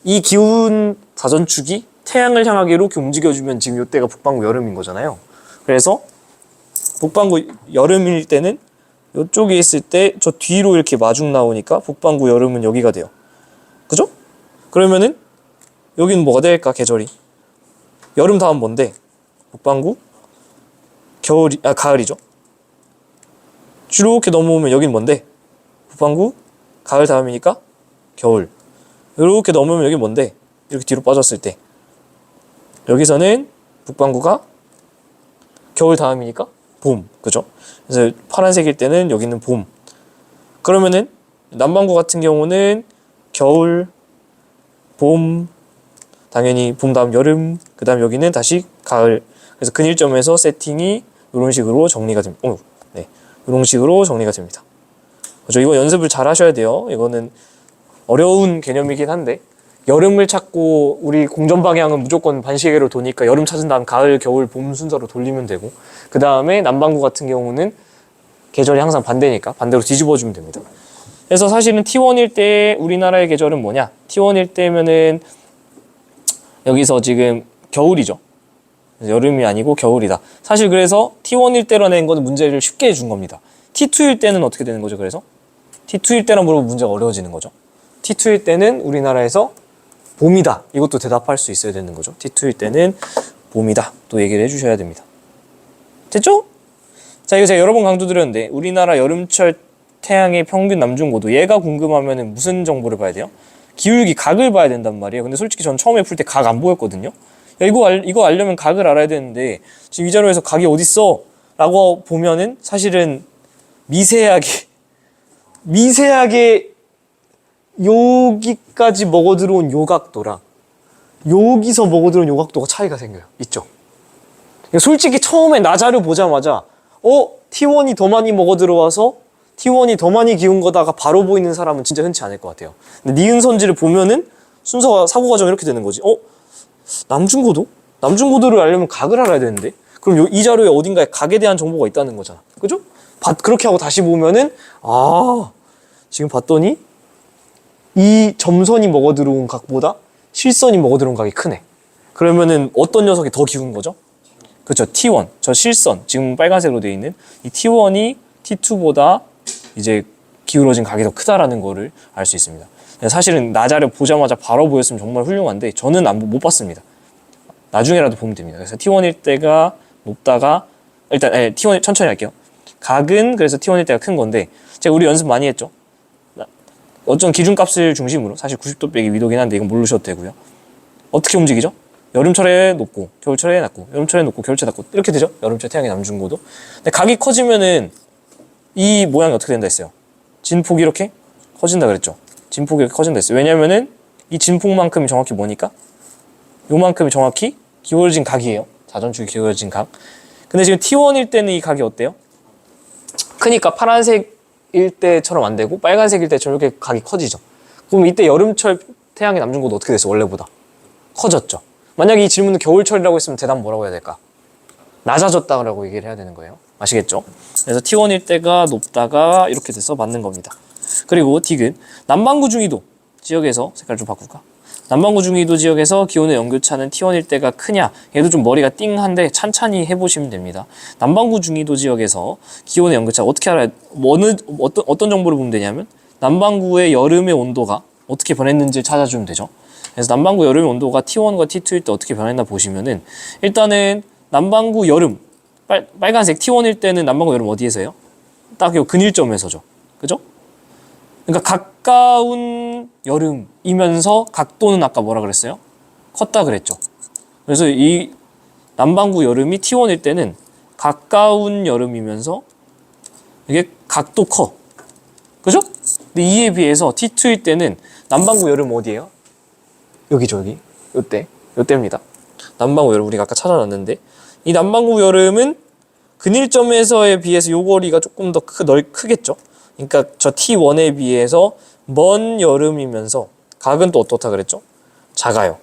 이 기운 자전축이 태양을 향하게 이렇게 움직여주면 지금 이때가 북반구 여름인 거잖아요. 그래서 북반구 여름일 때는 이쪽에 있을 때 저 뒤로 이렇게 마중 나오니까 북반구 여름은 여기가 돼요. 그죠? 그러면은 여기는 뭐가 될까? 계절이 여름 다음 뭔데? 북반구 가을이죠. 이렇게 넘어오면 여기는 뭔데? 북반구 가을 다음이니까 겨울. 이렇게 넘어오면 여기 뭔데? 이렇게 뒤로 빠졌을 때 여기서는 북반구가 겨울 다음이니까 봄, 그죠? 그래서 파란색일 때는 여기는 봄. 그러면은 남반구 같은 경우는 겨울, 봄, 당연히 봄 다음 여름, 그 다음 여기는 다시 가을. 그래서 근일점에서 세팅이 이런 식으로 정리가 됩니다. 네, 이런 식으로 정리가 됩니다. 그죠? 이거 연습을 잘 하셔야 돼요. 이거는 어려운 개념이긴 한데 여름을 찾고 우리 공전 방향은 무조건 반시계로 도니까 여름 찾은 다음 가을, 겨울, 봄 순서로 돌리면 되고 그 다음에 남반구 같은 경우는 계절이 항상 반대니까 반대로 뒤집어주면 됩니다. 그래서 사실은 T1일 때 우리나라의 계절은 뭐냐? T1일 때면은 여기서 지금 겨울이죠. 여름이 아니고 겨울이다. 사실 그래서 T1일 때라는 거는 문제를 쉽게 해준 겁니다. T2일 때는 어떻게 되는 거죠? 그래서 T2일 때라 물어보면 문제가 어려워지는 거죠. T2일 때는 우리나라에서 봄이다. 이것도 대답할 수 있어야 되는 거죠. T2일 때는 봄이다. 또 얘기를 해주셔야 됩니다. 됐죠? 자, 이거 제가 여러 번 강조드렸는데 우리나라 여름철 태양의 평균 남중고도 얘가 궁금하면 무슨 정보를 봐야 돼요? 기울기 각을 봐야 된단 말이에요. 근데 솔직히 전 처음에 풀 때 각 안 보였거든요. 야, 이거 알려면 각을 알아야 되는데 지금 이 자료에서 각이 어딨어? 라고 보면은 사실은 미세하게 여기까지 먹어 들어온 요 각도랑 여기서 먹어 들어온 요 각도가 차이가 생겨요. 있죠? 솔직히 처음에 나 자료 보자마자 T1이 더 많이 먹어 들어와서 T1이 더 많이 기운 거다가 바로 보이는 사람은 진짜 흔치 않을 것 같아요. 근데 니은 선지를 보면은 순서가 사고 과정이 이렇게 되는 거지. 남중고도? 남중고도를 알려면 각을 알아야 되는데 그럼 이 자료에 어딘가에 각에 대한 정보가 있다는 거잖아. 그죠? 그렇게 하고 다시 보면은 지금 봤더니 이 점선이 먹어 들어온 각보다 실선이 먹어 들어온 각이 크네. 그러면은 어떤 녀석이 더 기운 거죠? 그렇죠. T1. 저 실선. 지금 빨간색으로 되어 있는 이 T1이 T2보다 이제 기울어진 각이 더 크다라는 거를 알 수 있습니다. 사실은 나 자료 보자마자 바로 보였으면 정말 훌륭한데 저는 못 봤습니다. 나중에라도 보면 됩니다. 그래서 T1일 때가 높다가 일단 T1 천천히 할게요. 각은 그래서 T1일 때가 큰 건데 제가 우리 연습 많이 했죠. 어떤 기준값을 중심으로 사실 90도 빼기 위도긴 한데 이건 모르셔도 되고요. 어떻게 움직이죠? 여름철에 높고 겨울철에 낮고 여름철에 높고 겨울철에 낮고 이렇게 되죠. 여름철 태양의 남중고도. 근데 각이 커지면은 이 모양이 어떻게 된다 했어요? 진폭이 이렇게 커진다 그랬죠. 진폭이 이렇게 커진다 했어요. 왜냐면은 이 진폭만큼이 정확히 뭐니까? 요만큼이 정확히 기울어진 각이에요. 자전축이 기울어진 각. 근데 지금 T1일 때는 이 각이 어때요? 크니까 파란색일 때처럼 안 되고 빨간색일 때처럼 이렇게 각이 커지죠. 그럼 이때 여름철 태양의 남중고도 어떻게 됐어요? 원래보다 커졌죠. 만약에 이 질문은 겨울철이라고 했으면 대답 뭐라고 해야 될까? 낮아졌다고 얘기를 해야 되는 거예요. 아시겠죠? 그래서 T1일 때가 높다가 이렇게 돼서 맞는 겁니다. 그리고 딕은 남반구 중위도 지역에서 색깔 좀 바꿀까? 남반구 중위도 지역에서 기온의 연교차는 T1일 때가 크냐? 얘도 좀 머리가 띵한데 찬찬히 해보시면 됩니다. 남반구 중위도 지역에서 기온의 연교차 어떻게 알아야 어떤 정보를 보면 되냐면 남반구의 여름의 온도가 어떻게 변했는지 찾아주면 되죠. 그래서 남반구 여름의 온도가 T1과 T2일 때 어떻게 변했나 보시면은 일단은 남반구 여름 빨간색 T1일 때는 남반구 여름 어디에서 해요? 딱 요 근일점에서죠. 그죠? 그러니까 가까운 여름이면서 각도는 아까 뭐라 그랬어요? 컸다 그랬죠. 그래서 이 남반구 여름이 T1일 때는 가까운 여름이면서 이게 각도 커. 그죠? 근데 이에 비해서 T2일 때는 남반구 여름 어디예요? 여기죠, 여기. 요때입니다. 남반구 여름 우리가 아까 찾아놨는데 이 남반구 여름은 근일점에서에 비해서 요 거리가 조금 더 크겠죠. 그러니까 저 T1에 비해서 먼 여름이면서 각은 또 어떻다 그랬죠? 작아요.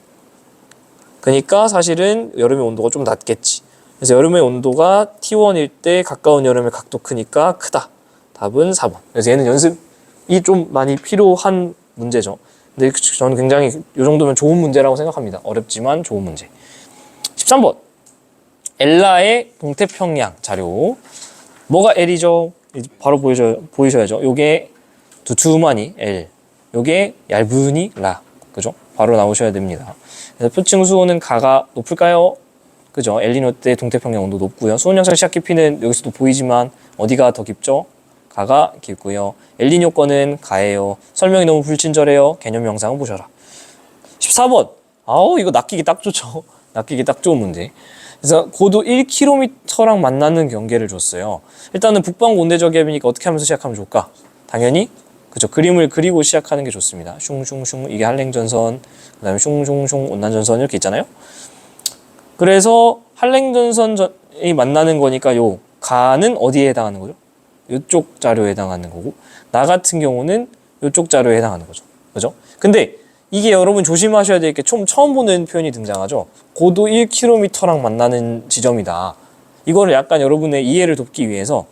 그러니까 사실은 여름의 온도가 좀 낮겠지. 그래서 여름의 온도가 T1일 때 가까운 여름의 각도 크니까 크다. 답은 4번. 그래서 얘는 연습이 좀 많이 필요한 문제죠. 근데 저는 굉장히 이 정도면 좋은 문제라고 생각합니다. 어렵지만 좋은 문제. 13번. 엘라의 동태평양 자료. 뭐가 L이죠? 바로 보이셔야죠. 요게 두툼하니 L. 요게 얇으니 라. 그죠? 바로 나오셔야 됩니다. 그래서 표층 수온은 가가 높을까요? 그죠? 엘니뇨 때 동태평양 온도 높고요. 수온 영상 시작 깊이는 여기서도 보이지만 어디가 더 깊죠? 가가 깊고요. 엘니뇨 거는 가예요. 설명이 너무 불친절해요. 개념 영상을 보셔라. 14번. 아우 이거 낚이기 딱 좋죠. 낚이기 딱 좋은 문제. 그래서 고도 1km랑 만나는 경계를 줬어요. 일단은 북방 온대저기압이니까 어떻게 하면서 시작하면 좋을까? 당연히 그죠. 그림을 그리고 시작하는 게 좋습니다. 슝슝슝 이게 한랭전선, 그 다음에 슝슝슝 온난전선 이렇게 있잖아요. 그래서 한랭전선이 만나는 거니까 요 가는 어디에 해당하는 거죠? 이쪽 자료에 해당하는 거고 나 같은 경우는 이쪽 자료에 해당하는 거죠. 그죠? 근데 이게 여러분 조심하셔야 될 게 처음 보는 표현이 등장하죠. 고도 1km랑 만나는 지점이다. 이거를 약간 여러분의 이해를 돕기 위해서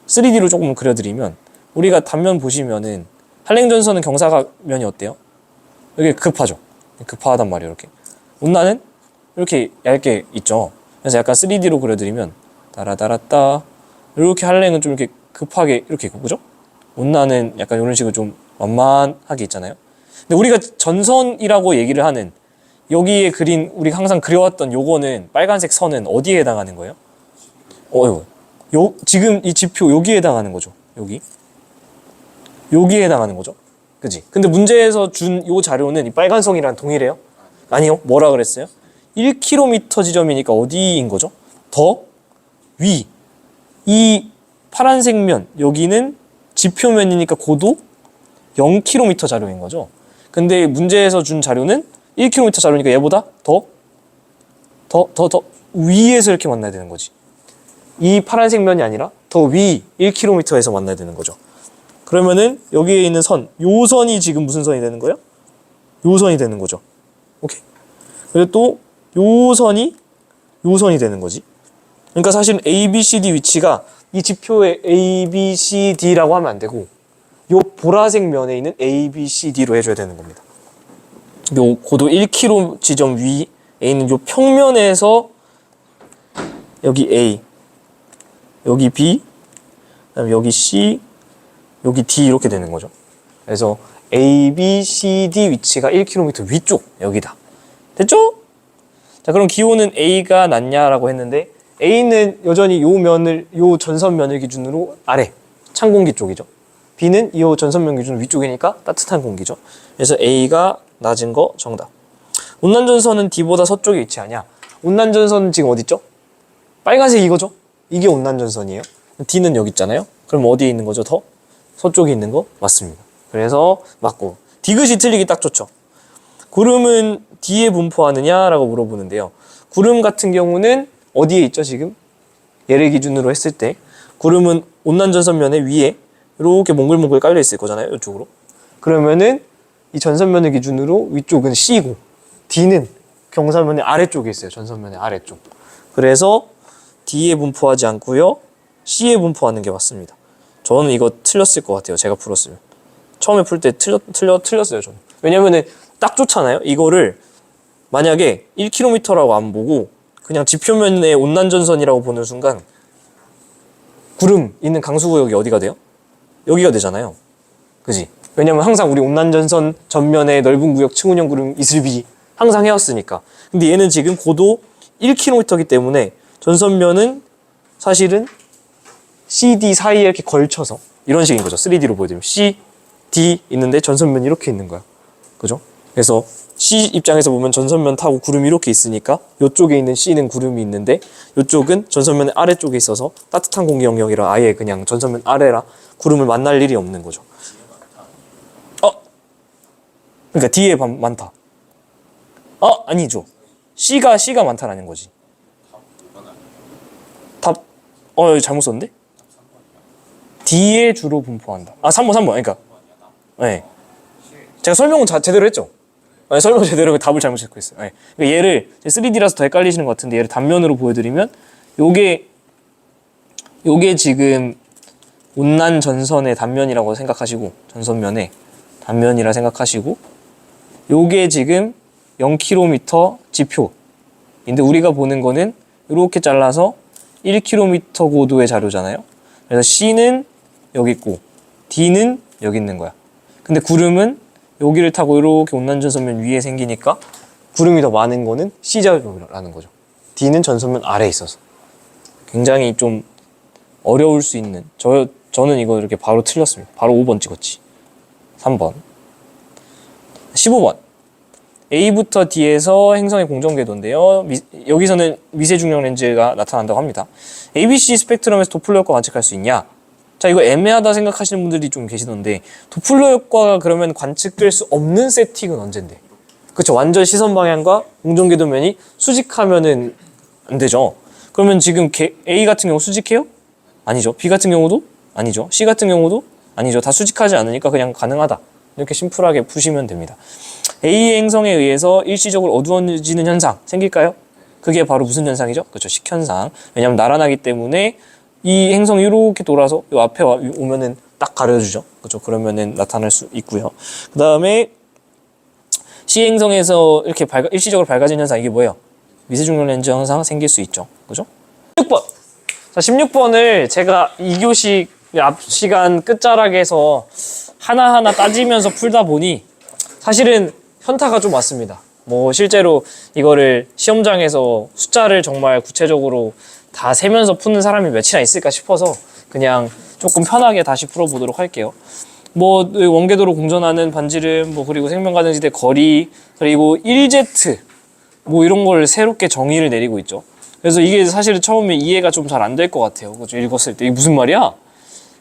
3D로 조금 그려드리면 우리가 단면 보시면은 한랭전선은 경사면이 어때요? 여기 급하죠. 급하단 말이에요. 이렇게 온난은 이렇게 얇게 있죠. 그래서 약간 3D로 그려드리면 따라따라따 이렇게 한랭은 좀 이렇게 급하게 이렇게 있고 그죠? 온난은 약간 이런 식으로 좀 완만하게 있잖아요. 근데 우리가 전선이라고 얘기를 하는 여기에 그린 우리가 항상 그려왔던 요거는 빨간색 선은 어디에 해당하는 거예요? 지금 이 지표 여기에 해당하는 거죠. 여기에 해당하는 거죠. 그지? 근데 문제에서 준 요 자료는 이 빨간 선이랑 동일해요? 아니요. 뭐라 그랬어요? 1km 지점이니까 어디인 거죠? 더 위. 이 파란색 면 여기는 지표면이니까 고도 0km 자료인 거죠. 근데 문제에서 준 자료는 1km 자료니까 얘보다 더 위에서 이렇게 만나야 되는 거지. 이 파란색 면이 아니라 더 위 1km에서 만나야 되는 거죠. 그러면은 여기에 있는 선, 요 선이 지금 무슨 선이 되는 거예요? 요 선이 되는 거죠. 오케이. 그리고 또 요 선이 되는 거지. 그러니까 사실 A, B, C, D 위치가 이 지표의 A, B, C, D라고 하면 안 되고 요 보라색 면에 있는 A, B, C, D로 해줘야 되는 겁니다. 요 고도 1km 지점 위에 있는 요 평면에서 여기 A, 여기 B, 그다음에 여기 C, 여기 D 이렇게 되는 거죠. 그래서 A, B, C, D 위치가 1km 위쪽 여기다. 됐죠? 자, 그럼 기온은 A가 낮냐라고 했는데 A는 여전히 요 전선면을 기준으로 아래 찬 공기 쪽이죠. B는 이 전선면 기준 위쪽이니까 따뜻한 공기죠. 그래서 A가 낮은 거 정답. 온난전선은 D보다 서쪽에 위치하냐? 온난전선은 지금 어디 있죠? 빨간색 이거죠? 이게 온난전선이에요. D는 여기 있잖아요. 그럼 어디에 있는 거죠? 더 서쪽에 있는 거 맞습니다. 그래서 맞고 디귿이 틀리기 딱 좋죠. 구름은 D에 분포하느냐라고 물어보는데요. 구름 같은 경우는 어디에 있죠 지금? 얘를 기준으로 했을 때 구름은 온난전선면의 위에 이렇게 몽글몽글 깔려 있을 거잖아요. 이쪽으로. 그러면은 이 전선면을 기준으로 위쪽은 C고 D는 경사면의 아래쪽에 있어요. 전선면의 아래쪽. 그래서 D에 분포하지 않고요. C에 분포하는 게 맞습니다. 저는 이거 틀렸을 것 같아요. 제가 풀었으면. 처음에 풀 때 틀렸어요. 저는. 왜냐면은 딱 좋잖아요. 이거를 만약에 1km라고 안 보고 그냥 지표면의 온난전선이라고 보는 순간 구름 있는 강수구역이 어디가 돼요? 여기가 되잖아요. 그지? 왜냐면 항상 우리 온난전선 전면에 넓은 구역 층운형 구름 이슬비 항상 해왔으니까. 근데 얘는 지금 고도 1km이기 때문에 전선면은 사실은 C, D 사이에 이렇게 걸쳐서 이런 식인 거죠. 3D로 보여드리면 C, D 있는데 전선면이 이렇게 있는 거야. 그죠? 그래서 C 입장에서 보면 전선면 타고 구름이 이렇게 있으니까 이쪽에 있는 C는 구름이 있는데 이쪽은 전선면의 아래쪽에 있어서 따뜻한 공기 영역이라 아예 그냥 전선면 아래라 구름을 만날 일이 없는 거죠. 그러니까 D에 많다. 아니죠. C가 많다라는 거지. 답 잘못 썼는데? D에 주로 분포한다. 3번. 그러니까 네. 제가 설명은 제대로 했죠. 설명 제대로 답을 잘못 읽고 있어요. 네. 그러니까 얘를 3D라서 더 헷갈리시는 것 같은데 얘를 단면으로 보여드리면 요게 지금 온난 전선의 단면이라고 생각하시고 전선면의 단면이라 생각하시고 요게 지금 0km 지표인데 우리가 보는 거는 이렇게 잘라서 1km 고도의 자료잖아요. 그래서 C는 여기 있고 D는 여기 있는 거야. 근데 구름은 여기를 타고 이렇게 온난 전선면 위에 생기니까 구름이 더 많은 거는 C자료라는 거죠. D는 전선면 아래에 있어서. 굉장히 좀 어려울 수 있는, 저는 이거 이렇게 바로 틀렸습니다. 바로 5번 찍었지. 3번. 15번. A부터 D에서 행성의 공정궤도인데요. 여기서는 미세 중력 렌즈가 나타난다고 합니다. ABC 스펙트럼에서 도플러 효과 관측할 수 있냐? 자, 이거 애매하다 생각하시는 분들이 좀 계시던데, 도플러 효과가 그러면 관측될 수 없는 세팅은 언젠데? 그쵸, 완전 시선 방향과 공정궤도면이 수직하면은 안 되죠. 그러면 지금 A 같은 경우 수직해요? 아니죠. B 같은 경우도 아니죠. C 같은 경우도 아니죠. 다 수직하지 않으니까 그냥 가능하다. 이렇게 심플하게 푸시면 됩니다. A 행성에 의해서 일시적으로 어두워지는 현상 생길까요? 그게 바로 무슨 현상이죠? 그렇죠. 식현상. 왜냐하면 나란하기 때문에 이 행성이 이렇게 돌아서 이 앞에 오면은 딱 가려주죠. 그렇죠. 그러면은 나타날 수 있고요. 그 다음에 C 행성에서 이렇게 일시적으로 밝아지는 현상, 이게 뭐예요? 미세중력 렌즈 현상 생길 수 있죠. 그죠? 16번. 자, 16번을 제가 2교시 앞 시간 끝자락에서 하나하나 따지면서 풀다 보니 사실은 현타가 좀 왔습니다. 뭐 실제로 이거를 시험장에서 숫자를 정말 구체적으로 다 세면서 푸는 사람이 몇이나 있을까 싶어서 그냥 조금 편하게 다시 풀어보도록 할게요. 뭐 원궤도로 공전하는 반지름, 뭐 그리고 생명가능지대 거리, 그리고 1Z 뭐 이런 걸 새롭게 정의를 내리고 있죠. 그래서 이게 사실은 처음에 이해가 좀 잘 안 될 것 같아요. 그죠? 읽었을 때 이게 무슨 말이야?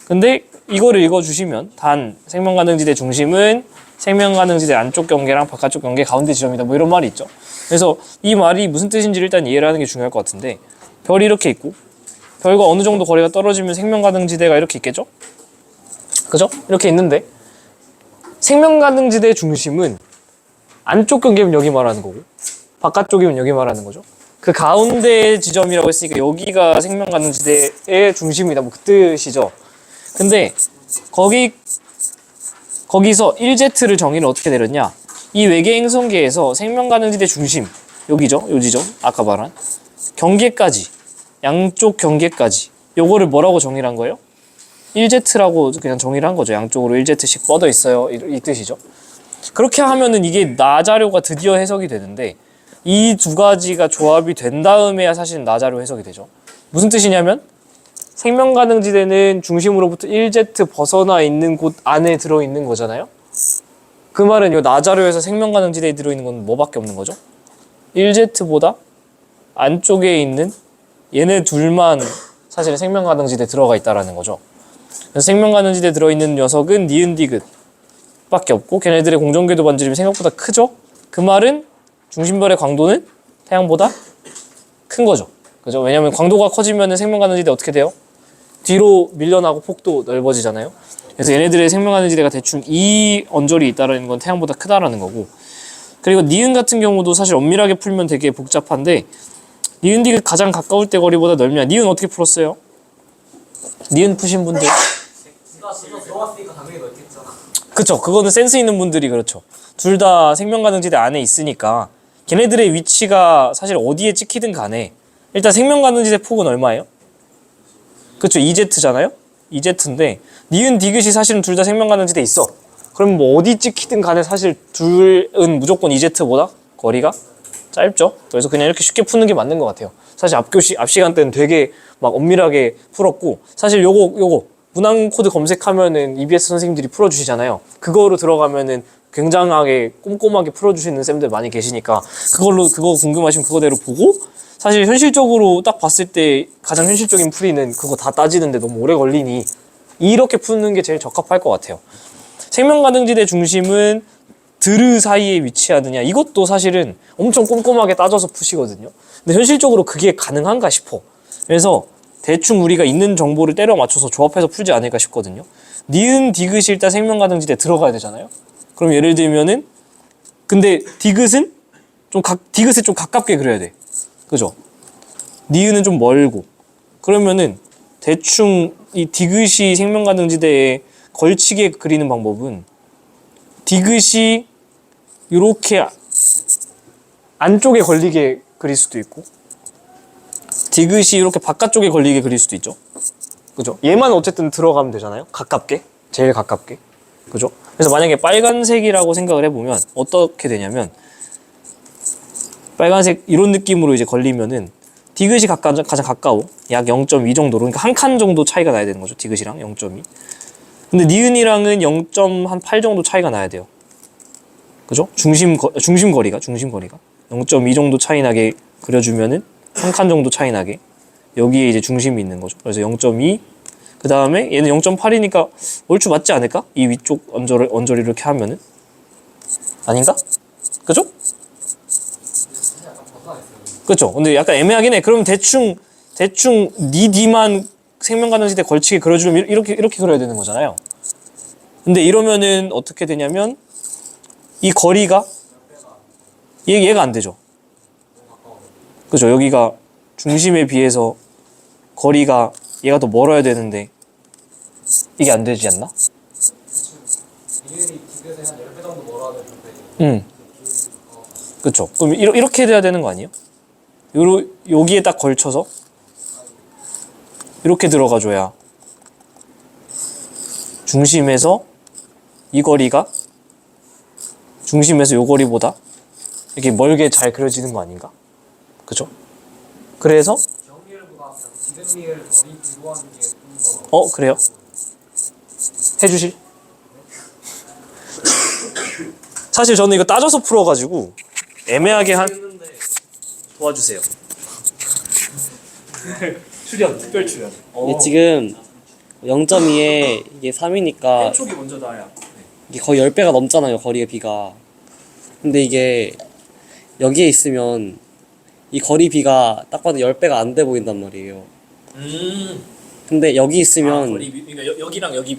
근데 이거를 읽어주시면 단 생명가능지대 중심은 생명가능지대 안쪽 경계랑 바깥쪽 경계 가운데 지점이다, 뭐 이런 말이 있죠. 그래서 이 말이 무슨 뜻인지를 일단 이해를 하는 게 중요할 것 같은데, 별이 이렇게 있고 별과 어느 정도 거리가 떨어지면 생명가능지대가 이렇게 있겠죠? 그죠? 이렇게 있는데 생명가능지대의 중심은 안쪽 경계면 여기 말하는 거고 바깥쪽이면 여기 말하는 거죠. 그 가운데 지점이라고 했으니까 여기가 생명가능지대의 중심이다, 뭐 그 뜻이죠. 근데 거기서 1Z를 정의를 어떻게 내렸냐? 이 외계 행성계에서 생명가능지대 중심, 여기죠, 요 지점, 아까 말한 경계까지, 양쪽 경계까지, 요거를 뭐라고 정의를 한 거예요? 1Z라고 그냥 정의를 한 거죠. 양쪽으로 1Z씩 뻗어 있어요, 이 뜻이죠. 그렇게 하면은 이게 나자료가 드디어 해석이 되는데, 이 두 가지가 조합이 된 다음에야 사실은 나자료 해석이 되죠. 무슨 뜻이냐면 생명가능지대는 중심으로부터 1Z 벗어나 있는 곳 안에 들어있는 거잖아요. 그 말은 이 나자료에서 생명가능지대에 들어있는 건 뭐밖에 없는 거죠? 1Z보다 안쪽에 있는 얘네 둘만 사실 생명가능지대에 들어가 있다라는 거죠. 그래서 생명가능지대에 들어있는 녀석은 니은 디귿 밖에 없고 걔네들의 공정궤도 반지름이 생각보다 크죠? 그 말은 중심별의 광도는 태양보다 큰 거죠. 그죠? 왜냐면 광도가 커지면 생명가능지대 어떻게 돼요? 뒤로 밀려나고 폭도 넓어지잖아요. 그래서 얘네들의 생명가능지대가 대충 이 언저리 있다라는 건 태양보다 크다라는 거고, 그리고 니은 같은 경우도 사실 엄밀하게 풀면 되게 복잡한데 니은 디귿 가장 가까울 때 거리보다 넓냐? 니은 어떻게 풀었어요? 니은 푸신 분들? 들어왔으니까 당연히 넓겠죠. 그쵸, 그거는 센스 있는 분들이 그렇죠. 둘 다 생명가능지대 안에 있으니까 걔네들의 위치가 사실 어디에 찍히든 간에 일단 생명가능지대 폭은 얼마예요? 그쵸, 2Z잖아요? 2Z인데 니은 디귿이 사실은 둘 다 생명가능지대에 있어. 그럼 뭐 어디 찍히든 간에 사실 둘은 무조건 2Z보다 거리가 짧죠. 그래서 그냥 이렇게 쉽게 푸는 게 맞는 것 같아요. 사실 앞 시간 때는 되게 막 엄밀하게 풀었고, 사실 요거 문항 코드 검색하면은 EBS 선생님들이 풀어주시잖아요. 그거로 들어가면은 굉장하게 꼼꼼하게 풀어주시는 쌤들 많이 계시니까 그거 궁금하시면 그거대로 보고, 사실 현실적으로 딱 봤을 때 가장 현실적인 풀이는 그거 다 따지는데 너무 오래 걸리니 이렇게 푸는 게 제일 적합할 것 같아요. 생명가능지대 중심은 드르 사이에 위치하느냐, 이것도 사실은 엄청 꼼꼼하게 따져서 푸시거든요. 근데 현실적으로 그게 가능한가 싶어. 그래서 대충 우리가 있는 정보를 때려 맞춰서 조합해서 풀지 않을까 싶거든요. 니은 디귿이 일단 생명가능지대에 들어가야 되잖아요. 그럼 예를 들면은, 근데 디귿에 좀 가깝게 그려야 돼. 그죠? 니은은 좀 멀고. 그러면은 대충 이 디귿이 생명가능지대에 걸치게 그리는 방법은 디귿이 이렇게 안쪽에 걸리게 그릴 수도 있고 디귿이 이렇게 바깥쪽에 걸리게 그릴 수도 있죠. 그죠? 얘만 어쨌든 들어가면 되잖아요. 가깝게. 제일 가깝게. 그죠? 그래서 만약에 빨간색이라고 생각을 해보면 어떻게 되냐면 빨간색 이런 느낌으로 이제 걸리면은 디귿이 가장 가까워. 약 0.2 정도로. 그러니까 한 칸 정도 차이가 나야 되는 거죠. 디귿이랑 0.2. 근데 니은이랑은 0.8 정도 차이가 나야 돼요. 그죠? 중심거리가 0.2 정도 차이 나게 그려주면은 한 칸 정도 차이 나게 여기에 이제 중심이 있는 거죠. 그래서 0.2 그 다음에 얘는 0.8이니까 얼추 맞지 않을까? 이 위쪽 언저리 이렇게 하면은 아닌가? 그죠? 그죠? 근데 약간 애매하긴 해. 그러면 대충 니 D만 생명가능지대 걸치게 그려주면 이렇게 그려야 되는 거잖아요. 근데 이러면은 어떻게 되냐면 이 거리가 얘가 안 되죠. 그죠? 여기가 중심에 비해서 거리가 얘가 더 멀어야 되는데 이게 안 되지 않나? 리을이 디귿에 한 10배 정도 멀어야 되는데 응. 그쵸. 그럼 이렇게 돼야 되는 거 아니에요? 여기에 딱 걸쳐서 이렇게 들어가줘야 중심에서 이 거리가 중심에서 요 거리보다 이렇게 멀게 잘 그려지는 거 아닌가? 그죠? 그래서 경리을보다 그냥 디귿 리을 거리 비교하는 게 좀 더 그래요? 해주실? 사실 저는 이거 따져서 풀어가지고 애매하게 했는데 도와주세요. 출연, 특별 출연. 이게 지금 0.2에 이게 3이니까 촉이 먼저 나야. 이게 거의 10배가 넘잖아요, 거리의 비가. 근데 이게 여기에 있으면 이 거리 비가 딱 봐도 10배가 안 돼 보인단 말이에요. 근데 여기 있으면 그러니까 여기랑 여기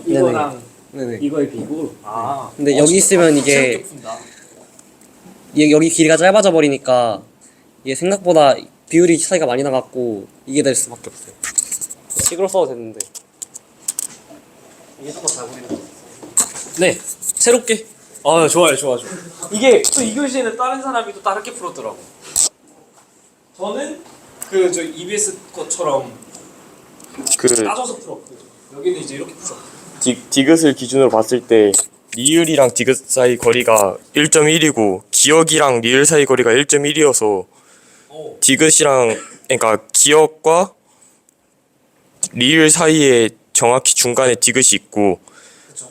이거랑 네네. 이거의 비고. 아. 근데 여기 있으면 이게 여기 길이가 짧아져 버리니까 이게 생각보다 비율이 차이가 많이 나갖고 이게 될 수밖에 없어요. 식으로 써도 되는데. 이게 조금 잘 보이는 거. 네, 새롭게. 아, 좋아요. 이게 또 이 교시에는 다른 사람이 또 다르게 풀었더라고. 저는 저 EBS 것처럼 따져서 풀었고 여기는 이제 이렇게 풀어. 디귿을 기준으로 봤을 때 리을이랑 디귿 사이 거리가 1.1이고 기역이랑 리을 사이 거리가 1.1이어서 디귿이랑 그러니까 기역과 리을 사이에 정확히 중간에 디귿이 있고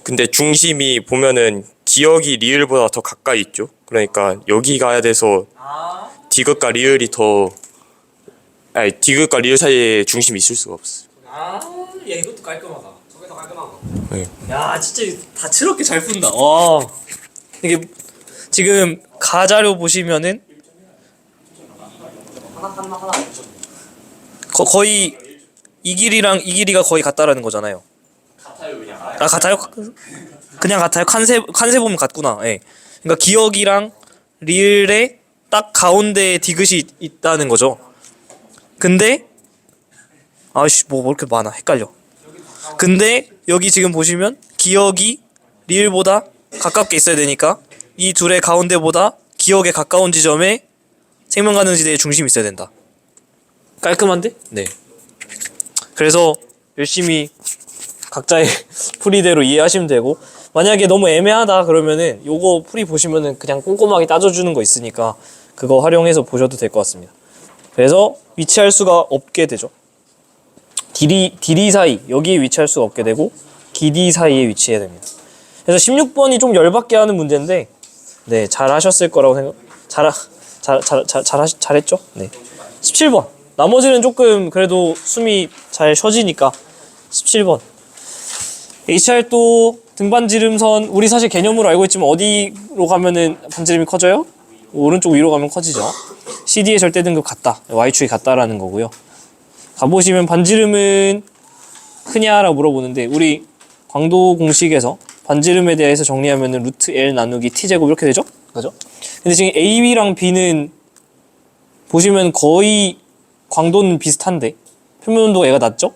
근데 중심이 보면은 기역이 리을보다 더 가까이 있죠. 그러니까 여기 가야 돼서 디귿과 리을이 디귿과 리을 사이에 중심이 있을 수가 없어. 야 이것도 깔끔하다. 저게 더 깔끔한 거. 네. 야 진짜 다채롭게 잘 푼다. 와 이게 지금 가자료 보시면은 하나 거의 이 길이랑 이 길이가 거의 같다라는 거잖아요. 같아요 그냥. 아 같아요? 그냥 같아요. 칸세 보면 같구나. 예. 그러니까 기역이랑 리을의 딱 가운데에 디귿이 있다는 거죠. 근데 아씨 뭐 이렇게 많아 헷갈려. 근데 여기 지금 보시면 기역이 리을보다 가깝게 있어야 되니까 이 둘의 가운데보다 기역에 가까운 지점에 생명가능지대의 중심이 있어야 된다. 깔끔한데? 네. 그래서 열심히 각자의 풀이대로 이해하시면 되고 만약에 너무 애매하다 그러면은 요거 풀이 보시면은 그냥 꼼꼼하게 따져주는 거 있으니까 그거 활용해서 보셔도 될 것 같습니다. 그래서 위치할 수가 없게 되죠. 디리 사이 여기에 위치할 수가 없게 되고 기디 사이에 위치해야 됩니다. 그래서 16번이 좀 열받게 하는 문제인데 네, 잘 하셨을 거라고 잘했죠? 네. 17번. 나머지는 조금 그래도 숨이 잘 쉬어지니까 17번. HR도 등반지름선 우리 사실 개념으로 알고 있지만 어디로 가면은 반지름이 커져요? 오른쪽 위로 가면 커지죠. CD의 절대 등급 같다. Y축이 같다라는 거고요. 가보시면 반지름은 크냐라고 물어보는데 우리 광도 공식에서 반지름에 대해서 정리하면은 루트 L 나누기 T제곱 이렇게 되죠? 그죠? 근데 지금 AB랑 B는 보시면 거의 광도는 비슷한데 표면 온도가 얘가 낮죠?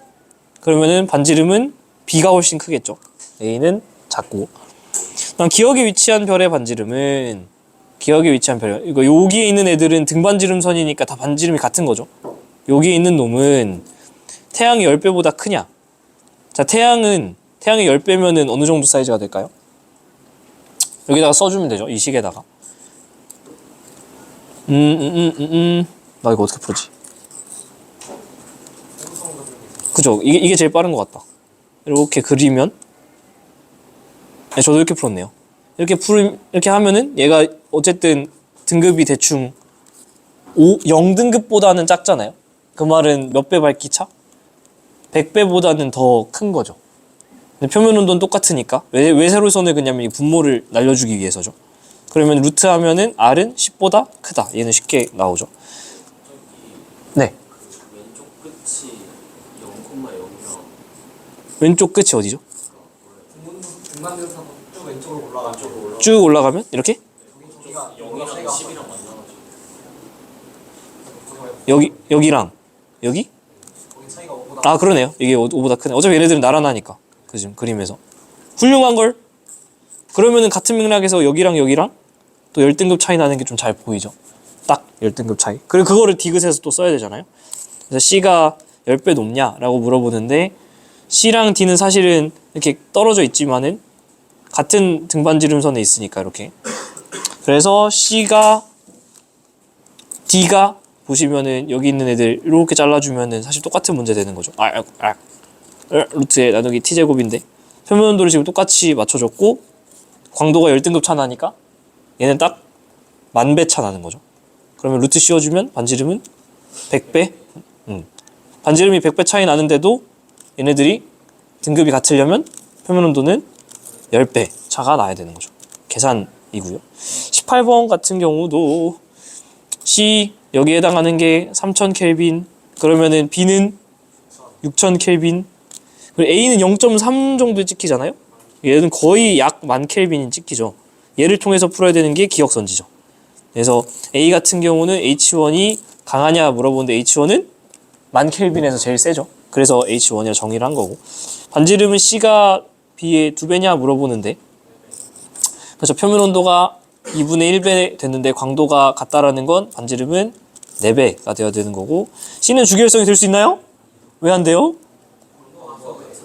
그러면은 반지름은 B가 훨씬 크겠죠? A는 작고. 그다음 기역에 위치한 별의 반지름은 기역에 위치한 별 이거 여기에 있는 애들은 등반지름선이니까 다 반지름이 같은 거죠. 여기에 있는 놈은 태양이 10배보다 크냐? 자, 태양은 태양의 10배면은 어느 정도 사이즈가 될까요? 여기다가 써주면 되죠. 이 식에다가. 나 이거 어떻게 풀지? 그죠? 이게 제일 빠른 것 같다. 이렇게 그리면, 네, 저도 이렇게 풀었네요. 이렇게 하면은 얘가 어쨌든 등급이 대충 0등급보다는 작잖아요. 그 말은 몇 배 밝기 차? 100배보다는 더 큰 거죠. 근데 표면 온도는 똑같으니까 왜 세로선을 그냐면 이 분모를 날려주기 위해서죠. 그러면 루트 하면은 R은 10보다 크다. 얘는 쉽게 나오죠. 네. 왼쪽 끝이 0,0이랑 왼쪽 끝이 어디죠? 등반대에서 쭉 왼쪽으로 올라가죠. 쭉 올라가면 이렇게? 여기가 0이랑 10이랑 만나가지고 여기랑 여기? 거기 차이가 5보다 아 그러네요. 이게 5보다 크네. 어차피 얘네들은 나란하니까. 그죠? 그림에서. 훌륭한 걸. 그러면은 같은 맥락에서 여기랑 여기랑 또 10등급 차이 나는 게 좀 잘 보이죠. 딱 10등급 차이. 그리고 그거를 디귿에서 또 써야 되잖아요. 그래서 C가 10배 높냐라고 물어보는데 C랑 D는 사실은 이렇게 떨어져 있지만은 같은 등반지름선에 있으니까 이렇게. 그래서 C가 D가 보시면은 여기 있는 애들 이렇게 잘라주면은 사실 똑같은 문제 되는 거죠. 루트에 나누기 t제곱인데 표면 온도를 지금 똑같이 맞춰줬고 광도가 10등급 차 나니까 얘는 딱 10,000배 차 나는 거죠. 그러면 루트 씌워주면 반지름은 100배? 반지름이 100배 차이 나는데도 얘네들이 등급이 같으려면 표면 온도는 10배 차가 나야 되는 거죠. 계산이고요. 18번 같은 경우도 C 여기에 해당하는 게 3000 켈빈 그러면은 B는 6000 켈빈 그리고 A는 0.3 정도 찍히잖아요. 얘는 거의 약 10,000 켈빈이 찍히죠. 얘를 통해서 풀어야 되는 게 기억선지죠. 그래서 A 같은 경우는 H1이 강하냐 물어보는데 H1은 10,000 켈빈에서 제일 세죠. 그래서 H1이라 정의를 한 거고 반지름은 C가 B의 2배냐 물어보는데 그래서 표면 온도가 2분의 1배 됐는데 광도가 같다라는 건 반지름은 4배가 되어야 되는 거고 C는 주기율성이 될 수 있나요? 왜 안 돼요?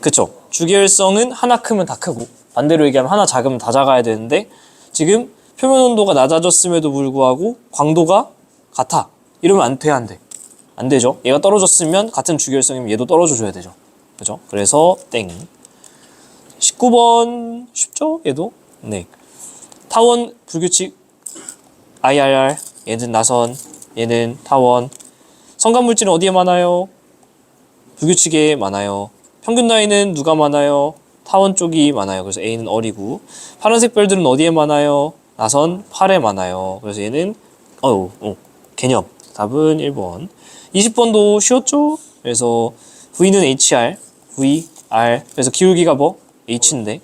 그쵸. 주기율성은 하나 크면 다 크고 반대로 얘기하면 하나 작으면 다 작아야 되는데 지금 표면 온도가 낮아졌음에도 불구하고 광도가 같아. 이러면 안 돼, 안 돼. 안 되죠. 얘가 떨어졌으면 같은 주기율성이면 얘도 떨어져 줘야 되죠. 그죠? 그래서 땡. 19번 쉽죠? 얘도? 네. 타원 불규칙 IRR 얘는 나선 얘는 타원 성간물질은 어디에 많아요? 불규칙에 많아요. 평균 나이는 누가 많아요? 타원 쪽이 많아요. 그래서 A는 어리고 파란색 별들은 어디에 많아요? 나선 8에 많아요. 그래서 얘는 개념 답은 1번 20번도 쉬웠죠? 그래서 V는 HR VR 그래서 기울기가 뭐? H인데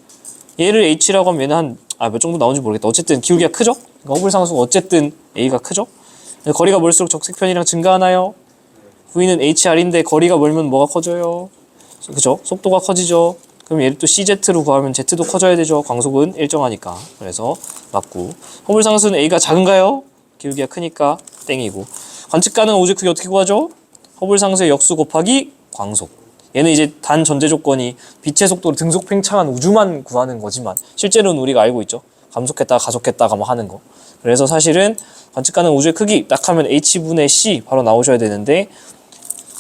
얘를 H라고 하면 얘는 몇 정도 나오는지 모르겠다. 어쨌든 기울기가 크죠? 그러니까 허블 상수가 어쨌든 A가 크죠? 거리가 멀수록 적색편이랑 증가하나요? V는 HR인데 거리가 멀면 뭐가 커져요? 그죠? 속도가 커지죠? 그럼 얘를 또 CZ로 구하면 Z도 커져야 되죠? 광속은 일정하니까. 그래서 맞고. 허블 상수는 A가 작은가요? 기울기가 크니까 땡이고. 관측 가능한 우주 크기 어떻게 구하죠? 허블 상수의 역수 곱하기 광속. 얘는 이제 단 전제 조건이 빛의 속도로 등속 팽창한 우주만 구하는 거지만 실제로는 우리가 알고 있죠. 감속했다가 가속했다가 뭐 하는 거. 그래서 사실은 관측 가능한 우주의 크기 딱 하면 H분의 C 바로 나오셔야 되는데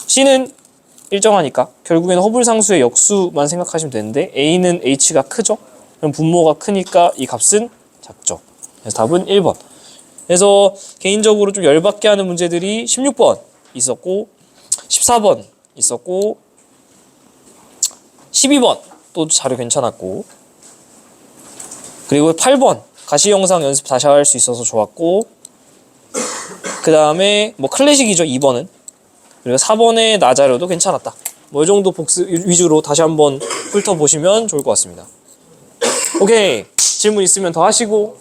C는 일정하니까 결국에는 허블 상수의 역수만 생각하시면 되는데 A는 H가 크죠. 그럼 분모가 크니까 이 값은 작죠. 그래서 답은 1번. 그래서 개인적으로 좀 열받게 하는 문제들이 16번 있었고 14번 있었고 12번 또 자료 괜찮았고 그리고 8번 가시 영상 연습 다시 할 수 있어서 좋았고 그 다음에 뭐 클래식이죠 2번은 그리고 4번의 나자료도 괜찮았다 뭐 이 정도 복습 위주로 다시 한번 훑어보시면 좋을 것 같습니다. 오케이 질문 있으면 더 하시고